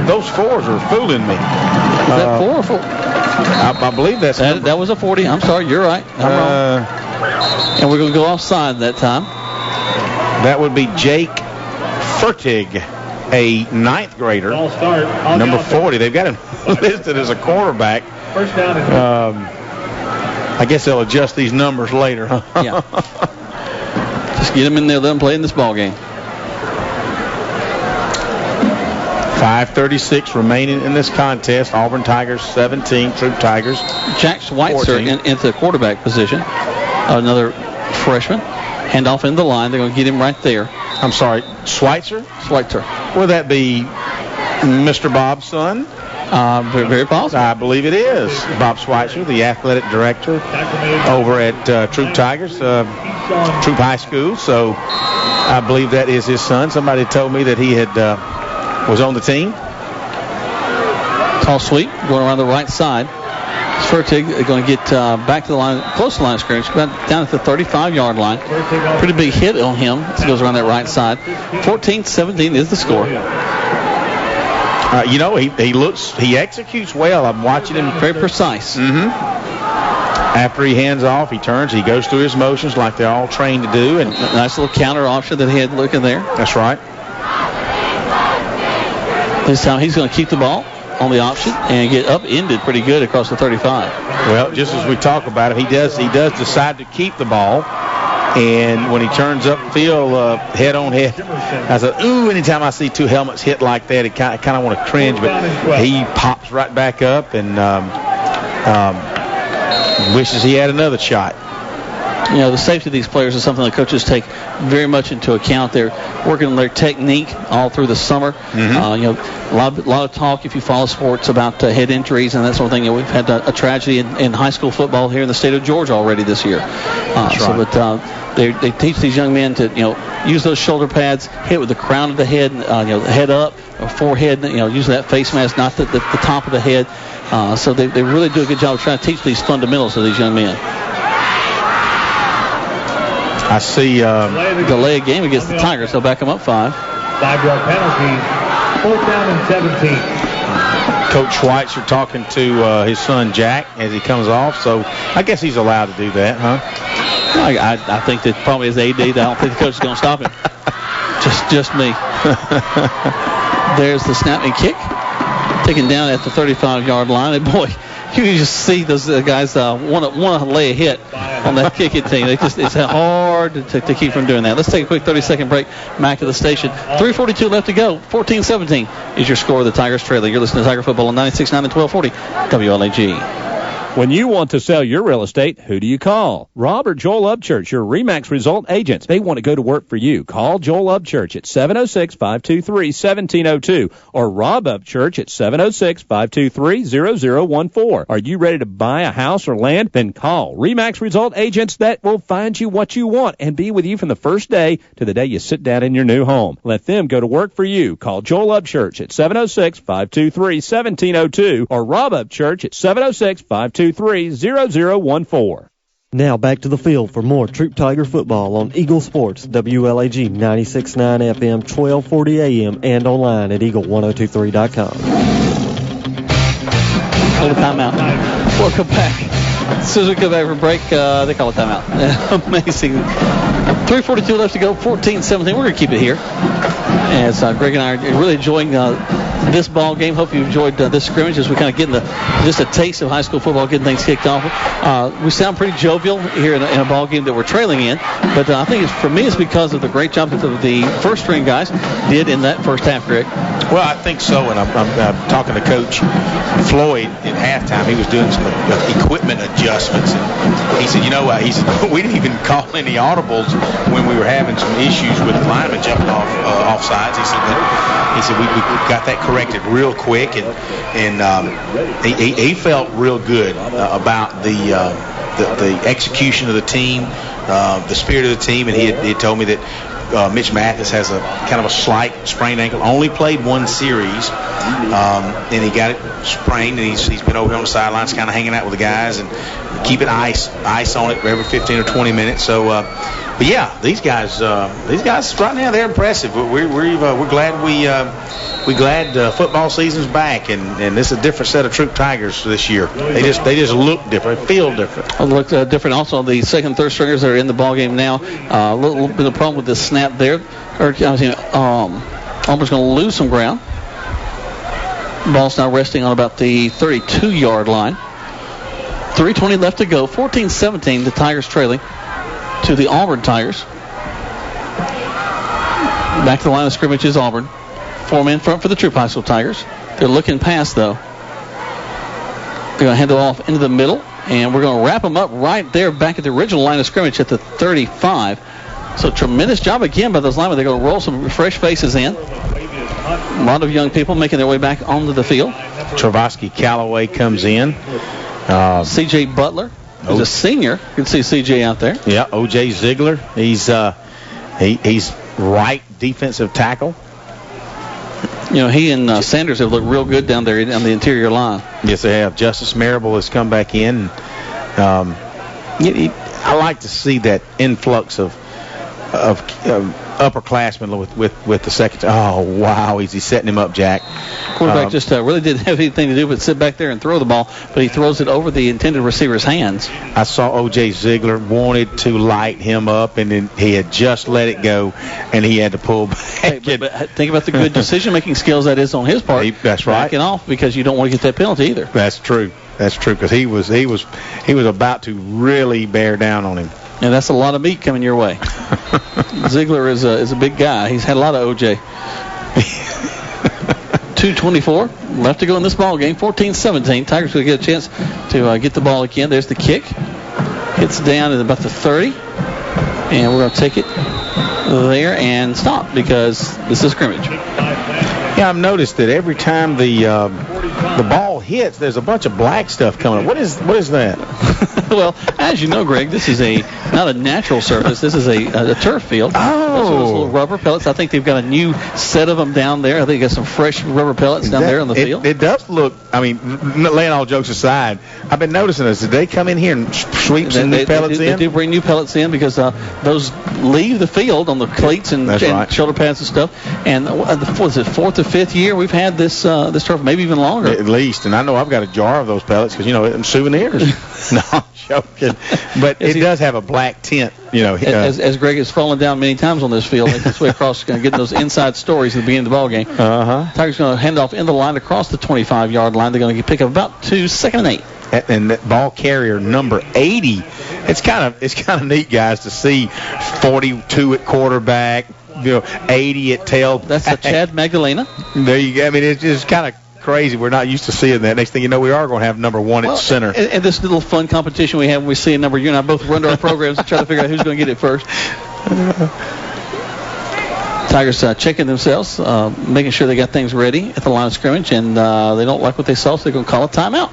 Those fours are fooling me. Is that 4 or 4? I believe that was a 40. I'm sorry, you're right. I'm wrong. And we're going to go offside that time. That would be Jake Fertig, a 9th grader, number 40. They've got him listed as a quarterback. First down. I guess they'll adjust these numbers later, huh? Yeah. Just get them in there, let them play in this ball game. 5:36 remaining in this contest. Auburn Tigers 17, Troup Tigers Jack Schweitzer into the quarterback position. Another freshman. Handoff in the line. They're going to get him right there. I'm sorry, Schweitzer? Schweitzer. Will that be Mr. Bob's son? Very, very possible. I believe it is. Bob Schweitzer, the athletic director over at Troup Tigers, Troup High School. So I believe that is his son. Somebody told me that he had was on the team. Tall sweep going around the right side. Fertig going to get back to the line, close to the line of scrimmage, down at the 35-yard line. Pretty big hit on him as he goes around that right side. 14-17 is the score. He executes well. I'm watching him. Very precise. Mm-hmm. After he hands off, he turns, he goes through his motions like they're all trained to do. And nice little counter option that he had looking there. That's right. This time he's going to keep the ball on the option and get upended pretty good across the 35. Well, just as we talk about it, he does decide to keep the ball. And when he turns upfield, head on head, I said, ooh, anytime I see two helmets hit like that, I kind of want to cringe. But he pops right back up and wishes he had another shot. You know, the safety of these players is something the coaches take very much into account. They're working on their technique all through the summer. Mm-hmm. A lot of talk, if you follow sports, about head injuries and that sort of thing. We've had a tragedy in high school football here in the state of Georgia already this year. They teach these young men to use those shoulder pads, hit with the crown of the head, head up, or forehead. Use that face mask, not the top of the head. So they really do a good job of trying to teach these fundamentals to these young men. I see delay a game against the Tigers. They'll back them up 5. 5-yard penalty. 4th down and 17. Coach Schweitzer talking to his son Jack as he comes off. So I guess he's allowed to do that, huh? I think that probably as AD, I don't think the coach is going to stop him. Just me. There's the snap and kick. Taken down at the 35-yard line. And boy, you can just see those guys want to lay a hit on that kicking team. It's hard to keep from doing that. Let's take a quick 30-second break. Back to the station. 3:42 left to go. 14-17 is your score. The Tigers trailing. You're listening to Tiger Football on 96.9 and 1240 WLAG. When you want to sell your real estate, who do you call? Rob or Joel Upchurch, your RE/MAX result agents. They want to go to work for you. Call Joel Upchurch at 706-523-1702 or Rob Upchurch at 706-523-0014. Are you ready to buy a house or land? Then call RE/MAX result agents that will find you what you want and be with you from the first day to the day you sit down in your new home. Let them go to work for you. Call Joel Upchurch at 706-523-1702 or Rob Upchurch at 706-523-0014. Now back to the field for more Troup Tiger football on Eagle Sports, WLAG 96.9 FM, 1240 AM, and online at eagle1023.com. Call a timeout. Welcome back. As soon as we come back from break, they call a timeout. Amazing. 3:42 left to go, 14-17. We're going to keep it here. As Greg and I are really enjoying this ball game. Hope you enjoyed this scrimmage as we kind of get just a taste of high school football, getting things kicked off. We sound pretty jovial here in a ball game that we're trailing in, but I think for me it's because of the great job that the first string guys did in that first half, Greg. Well, I think so, and I'm talking to Coach Floyd at halftime. He was doing some equipment adjustments, and he said, we didn't even call any audibles when we were having some issues with the linemen jumping off sides. He said we got that corrected real quick, and he felt real good about the execution of the team, the spirit of the team, and he had told me that Mitch Mathis has a kind of a slight sprained ankle. Only played one series, and he got it sprained, and he's been over here on the sidelines, kind of hanging out with the guys and keeping ice on it every 15 or 20 minutes. So, but yeah, these guys right now, they're impressive. We're glad football season's back, and this is a different set of Troup Tigers this year. They just look different, feel different. Look different. Also, the second and third stringers that are in the ball game now. A little bit of problem with the snap there. Auburn's going to lose some ground. Ball's now resting on about the 32-yard line. 3:20 left to go. 14-17. The Tigers trailing to the Auburn Tigers. Back to the line of scrimmage is Auburn. 4-man front for the Troup High School Tigers. They're looking pass, though. They're going to hand it off into the middle, and we're going to wrap them up right there back at the original line of scrimmage at the 35. So tremendous job again by those linemen. They're going to roll some fresh faces in. A lot of young people making their way back onto the field. Travasky Calloway comes in. C.J. Butler is a senior. You can see C.J. out there. Yeah, O.J. Ziegler. He's right defensive tackle. He and Sanders have looked real good down there on the interior line. Yes, they have. Justice Marable has come back in. I like to see that influx of upperclassmen with the second. Oh, wow. Is he setting him up, Jack? Quarterback just really didn't have anything to do but sit back there and throw the ball, but he throws it over the intended receiver's hands. I saw O.J. Ziegler wanted to light him up, and then he had just let it go, and he had to pull back. Hey, but think about the good decision-making skills that is on his part. That's right. Backing off because you don't want to get that penalty either. That's true. That's true, because he was about to really bear down on him. And that's a lot of meat coming your way. Ziegler is a big guy. He's had a lot of O.J. 2:24 left to go in this ball game. 14-17. Tigers will get a chance to get the ball again. There's the kick. Hits down at about the 30. And we're going to take it there and stop because this is scrimmage. Yeah, I've noticed that every time the ball hits, there's a bunch of black stuff coming up. What is that? Well, as you know, Greg, this is not a natural surface. This is a turf field. Oh. Those little rubber pellets. I think they've got a new set of them down there. I think they got some fresh rubber pellets down there on the field. It does look, laying all jokes aside, I've been noticing this. Did they come in here and sweep some new pellets in? They do bring new pellets in because those leave the field on the cleats and shoulder pads and stuff. And was it fourth or fifth year we've had this turf, maybe even longer. At least. And I know I've got a jar of those pellets because, I'm souvenirs. No, I'm joking. But it does have a black tint, As Greg has fallen down many times on this field, making his way across, getting those inside stories at the beginning of the ball game. Tigers going to hand off in the line across the 25-yard line. They're going to pick up about 2, 2nd and 8. And that ball carrier number 80. It's kind of neat, guys, to see 42 at quarterback, 80 at tail. That's a Chad Magdalena. There you go. It's just kind of crazy. We're not used to seeing that. Next thing you know, we are going to have number 1 at center. And this little fun competition we have when we see a number, you and I both run to our programs to try to figure out who's going to get it first. Tigers checking themselves, making sure they got things ready at the line of scrimmage, and they don't like what they saw, so they're going to call a timeout.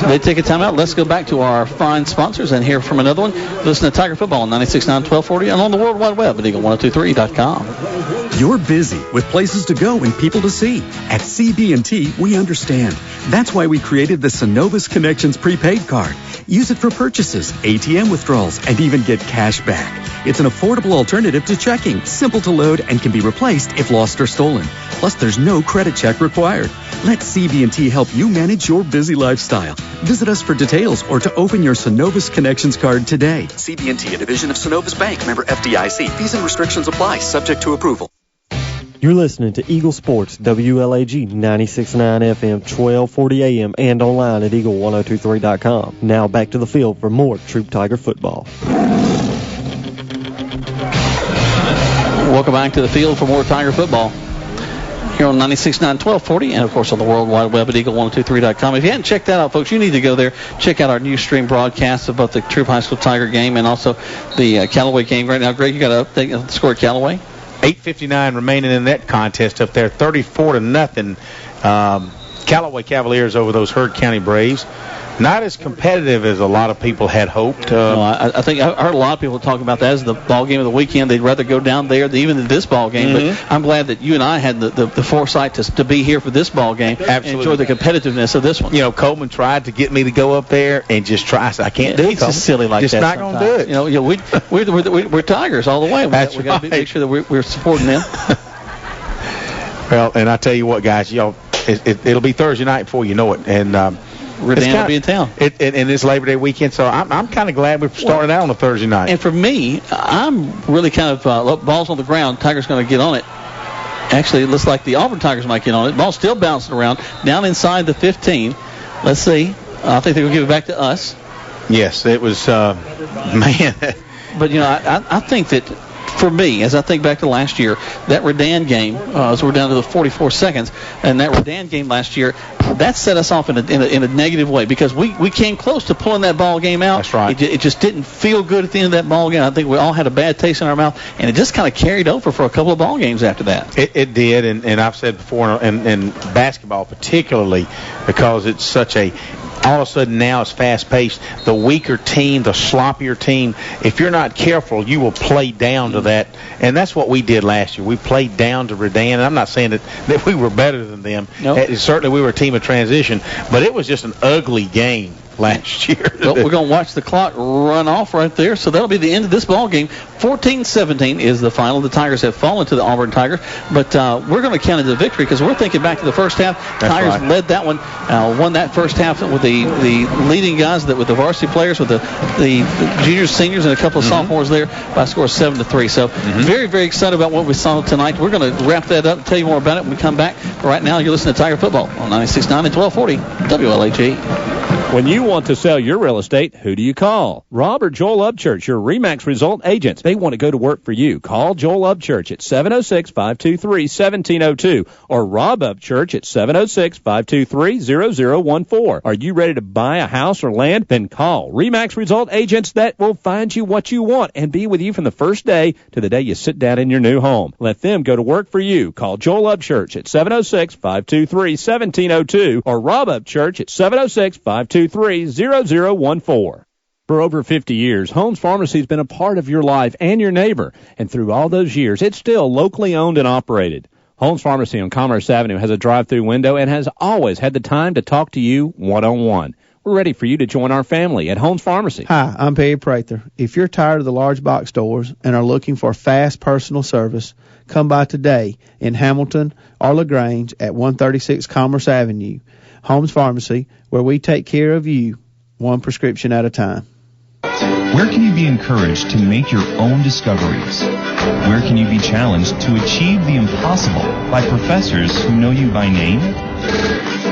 They take a timeout. Let's go back to our fine sponsors and hear from another one. Listen to Tiger Football on 96.9, 1240, and on the World Wide Web at eagle1023.com. You're busy with places to go and people to see. At CB&T, we understand. That's why we created the Synovus Connections prepaid card. Use it for purchases, ATM withdrawals, and even get cash back. It's an affordable alternative to checking, simple to load, and can be replaced if lost or stolen. Plus, there's no credit check required. Let CB&T help you manage your busy lifestyle. Visit us for details or to open your Synovus Connections card today. CB&T, a division of Synovus Bank, member FDIC. Fees and restrictions apply, subject to approval. You're listening to Eagle Sports, WLAG 96.9 FM, 1240 AM, and online at eagle1023.com. Now back to the field for more Troup Tiger football. Welcome back to the field for more Tiger football. Here on 96.9, 1240, and of course on the World Wide Web at eagle1023.com. If you hadn't checked that out, folks, you need to go there. Check out our new stream broadcast of both the Troup High School Tiger game and also the Callaway game right now. Greg, you got to update the score at Callaway? 8:59 remaining in that contest up there, 34-0. Callaway Cavaliers over those Heard County Braves. not as competitive as a lot of people had hoped. No, I think I heard a lot of people talking about that as the ball game of the weekend. They'd rather go down there than even than this ball game. But I'm glad that you and I had the foresight to be here for this ball game. Absolutely. And enjoy the competitiveness of this one. You know, Coleman tried to get me to go up there and just try. I said, I can't do it. He's just silly like just that. Just not going to do it. You know, we're Tigers all the way. We got to make sure that we're supporting them. Well, and I tell you what, guys, it'll be Thursday night before you know it, and Redan will be in town. And it's Labor Day weekend, so I'm kind of glad we're starting out on a Thursday night. And for me, I'm really kind of balls on the ground. Tigers going to get on it. Actually, it looks like the Auburn Tigers might get on it. Ball's still bouncing around down inside the 15. Let's see. I think they're going to give it back to us. Yes, it was, man. But, you know, I think that for me, as I think back to last year, that Redan game, so we're down to the 44 seconds, and that Redan game last year, that set us off in a negative way because we came close to pulling that ball game out. That's right. It just didn't feel good at the end of that ball game. I think we all had a bad taste in our mouth, and it just kind of carried over for a couple of ball games after that. It did, and I've said before, and basketball particularly, because it's such a all of a sudden now it's fast-paced. The weaker team, the sloppier team, if you're not careful, you will play down to that. And that's what we did last year. We played down to Redan. And I'm not saying that we were better than them. Nope. Certainly we were a team of transition. But it was just an ugly game last year. Well, we're going to watch the clock run off right there. So that'll be the end of this ball game. 14-17 is the final. The Tigers have fallen to the Auburn Tigers. But we're going to count it as a victory because we're thinking back to the first half. That's Tigers right. led that one, won that first half with the leading guys, with the varsity players, with the juniors, seniors, and a couple of sophomores there by a score of 7-3. So very, very excited about what we saw tonight. We're going to wrap that up and tell you more about it when we come back. But right now, you're listening to Tiger Football on 96.9 and 1240 WLAG. When you want to sell your real estate, who do you call? Rob or Joel Upchurch, your RE/MAX result agents. They want to go to work for you. Call Joel Upchurch at 706-523-1702 or Rob Upchurch at 706-523-0014. Are you ready to buy a house or land? Then call RE/MAX result agents that will find you what you want and be with you from the first day to the day you sit down in your new home. Let them go to work for you. Call Joel Upchurch at 706-523-1702 or Rob Upchurch at 706-523-0014. For over 50 years, Holmes Pharmacy has been a part of your life and your neighbor, and through all those years, it's still locally owned and operated. Holmes Pharmacy on Commerce Avenue has a drive-through window and has always had the time to talk to you one-on-one. We're ready for you to join our family at Holmes Pharmacy. Hi, I'm Perry Prather. If you're tired of the large box stores and are looking for fast personal service, come by today in Hamilton or LaGrange at 136 Commerce Avenue. Holmes Pharmacy, where we take care of you, one prescription at a time. Where can you be encouraged to make your own discoveries? Where can you be challenged to achieve the impossible by professors who know you by name?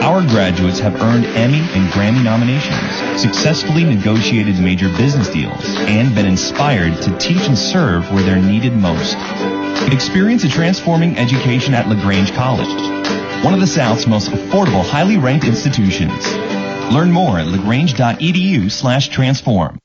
Our graduates have earned Emmy and Grammy nominations, successfully negotiated major business deals, and been inspired to teach and serve where they're needed most. Experience a transforming education at LaGrange College, one of the South's most affordable, highly ranked institutions. Learn more at lagrange.edu/transform.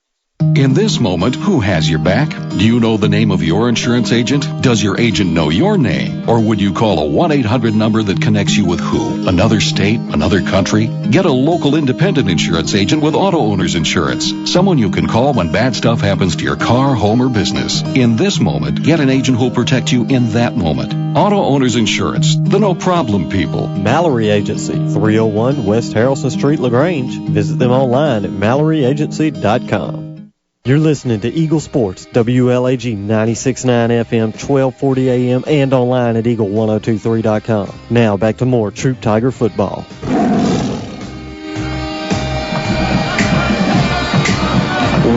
In this moment, who has your back? Do you know the name of your insurance agent? Does your agent know your name? Or would you call a 1-800 number that connects you with who? Another state? Another country? Get a local independent insurance agent with Auto Owners Insurance. Someone you can call when bad stuff happens to your car, home, or business. In this moment, get an agent who'll protect you in that moment. Auto Owners Insurance, the no-problem people. Mallory Agency, 301 West Harrelson Street, LaGrange. Visit them online at MalloryAgency.com. You're listening to Eagle Sports, WLAG 96.9 FM, 1240 AM, and online at Eagle1023.com. Now back to more Troup Tiger football.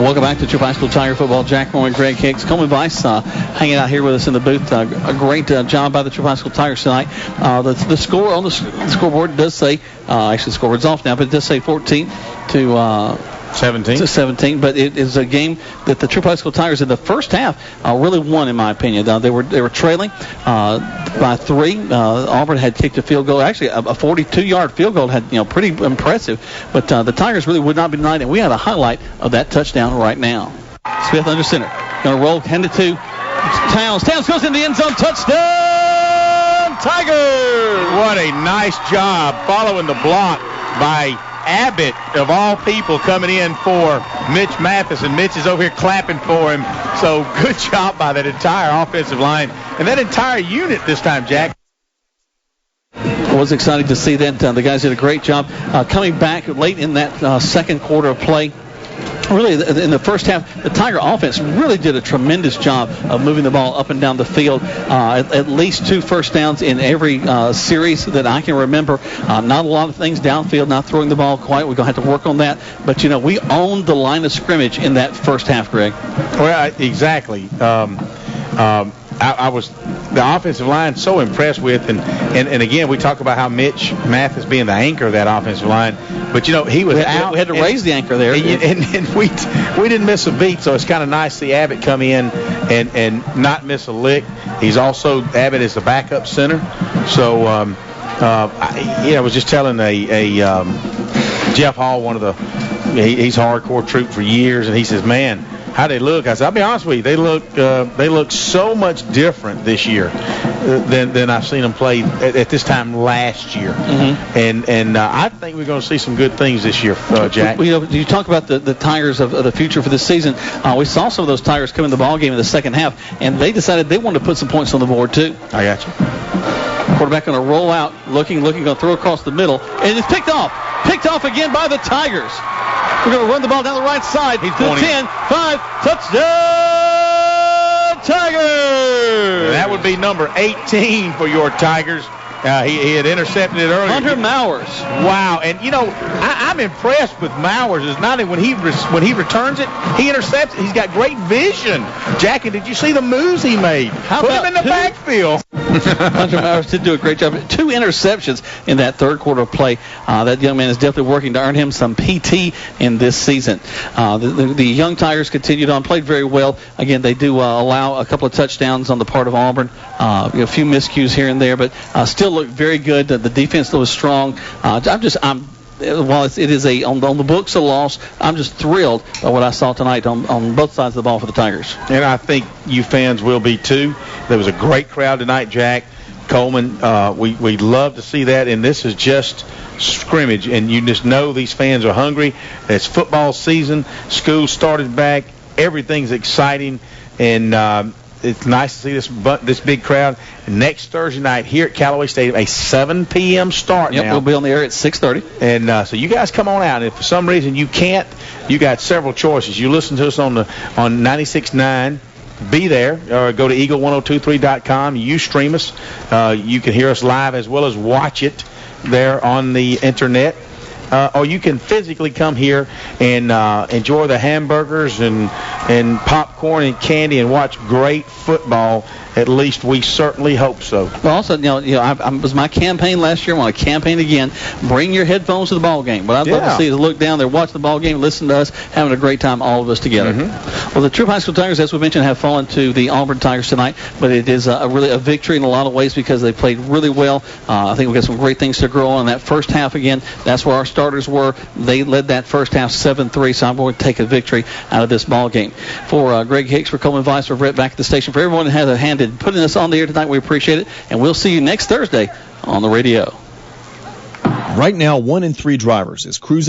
Welcome back to Troup High School Tiger Football. Jack Moore and Greg Hicks. Coleman Weiss hanging out here with us in the booth. A great job by the Troup High School Tigers tonight. The score on the scoreboard does say, actually the scoreboard's off now, but it does say 14 to 17, but it is a game that the Troup High School Tigers in the first half really won, in my opinion. They were trailing by 3. Auburn had kicked a field goal, actually a 42-yard field goal, had pretty impressive. But the Tigers really would not be denied, and we have a highlight of that touchdown right now. Smith under center, going to roll, hand it to Towns. Towns goes in the end zone, touchdown, Tigers! What a nice job following the block by Abbott, of all people, coming in for Mitch Mathis, and Mitch is over here clapping for him. So good job by that entire offensive line and that entire unit this time, Jack. It was exciting to see that. The guys did a great job coming back late in that second quarter of play. Really, in the first half, the Tiger offense really did a tremendous job of moving the ball up and down the field. At least 2 first downs in every series that I can remember. Not a lot of things downfield, not throwing the ball quite. We're going to have to work on that. But, we owned the line of scrimmage in that first half, Greg. Well, exactly. I was the offensive line so impressed with, and again, we talk about how Mitch Mathis being the anchor of that offensive line, but he was out. We had to raise the anchor there, and we didn't miss a beat, so it's kind of nice to see Abbott come in and not miss a lick. He's also, Abbott is the backup center, so I was just telling Jeff Hall, one of he's hardcore Troup for years, and he says, man, how they look. I said, I'll be honest with you, they look so much different this year than I've seen them play at this time last year. Mm-hmm. And I think we're going to see some good things this year, Jack. You talk about the Tigers of the future for this season. We saw some of those Tigers come in the ball game in the second half, and they decided they wanted to put some points on the board too. I got you. Quarterback going to roll out, looking, going to throw across the middle, and it's picked off. Picked off again by the Tigers. We're going to run the ball down the right side. He's 10, 5, touchdown, Tigers! That would be number 18 for your Tigers. He had intercepted it earlier. Hunter Mowers. Wow, and I'm impressed with Mowers. Is not when he returns it, he intercepts it. He's got great vision. Jackie, did you see the moves he made? Put him in the backfield. Hunter Mowers did do a great job. 2 interceptions in that third quarter of play. That young man is definitely working to earn him some PT in this season. The young Tigers continued on, played very well. Again, they do allow a couple of touchdowns on the part of Auburn. A few miscues here and there, but still look very good. The defense was strong. While it is on the books a loss, I'm just thrilled by what I saw tonight on both sides of the ball for the Tigers. And I think you fans will be too. There was a great crowd tonight, Jack. Coleman, we love to see that, and this is just scrimmage, and you just know these fans are hungry. It's football season. School started back. Everything's exciting, and it's nice to see this big crowd. Next Thursday night here at Callaway Stadium, a 7 p.m. start. Yep, we'll be on the air at 6:30. And so you guys come on out. And if for some reason you can't, you got several choices. You listen to us on 96.9. Be there, or go to eagle1023.com. You stream us. You can hear us live as well as watch it there on the internet. Or you can physically come here and enjoy the hamburgers and popcorn and candy and watch great football. At least we certainly hope so. Well, also, it was my campaign last year. I want to campaign again. Bring your headphones to the ball game. What I'd love to see is look down there, watch the ball game, listen to us, having a great time, all of us together. Mm-hmm. Well, the Troup High School Tigers, as we mentioned, have fallen to the Auburn Tigers tonight, but it is really a victory in a lot of ways because they played really well. I think we've got some great things to grow on in that first half again. That's where our starters were. They led that first half 7-3, so I'm going to take a victory out of this ball game. For Greg Hicks, for Coleman Weiss, for Brett back at the station, for everyone that has a hand in putting us on the air tonight, we appreciate it, and we'll see you next Thursday on the radio. Right now, 1 in 3 drivers is cruising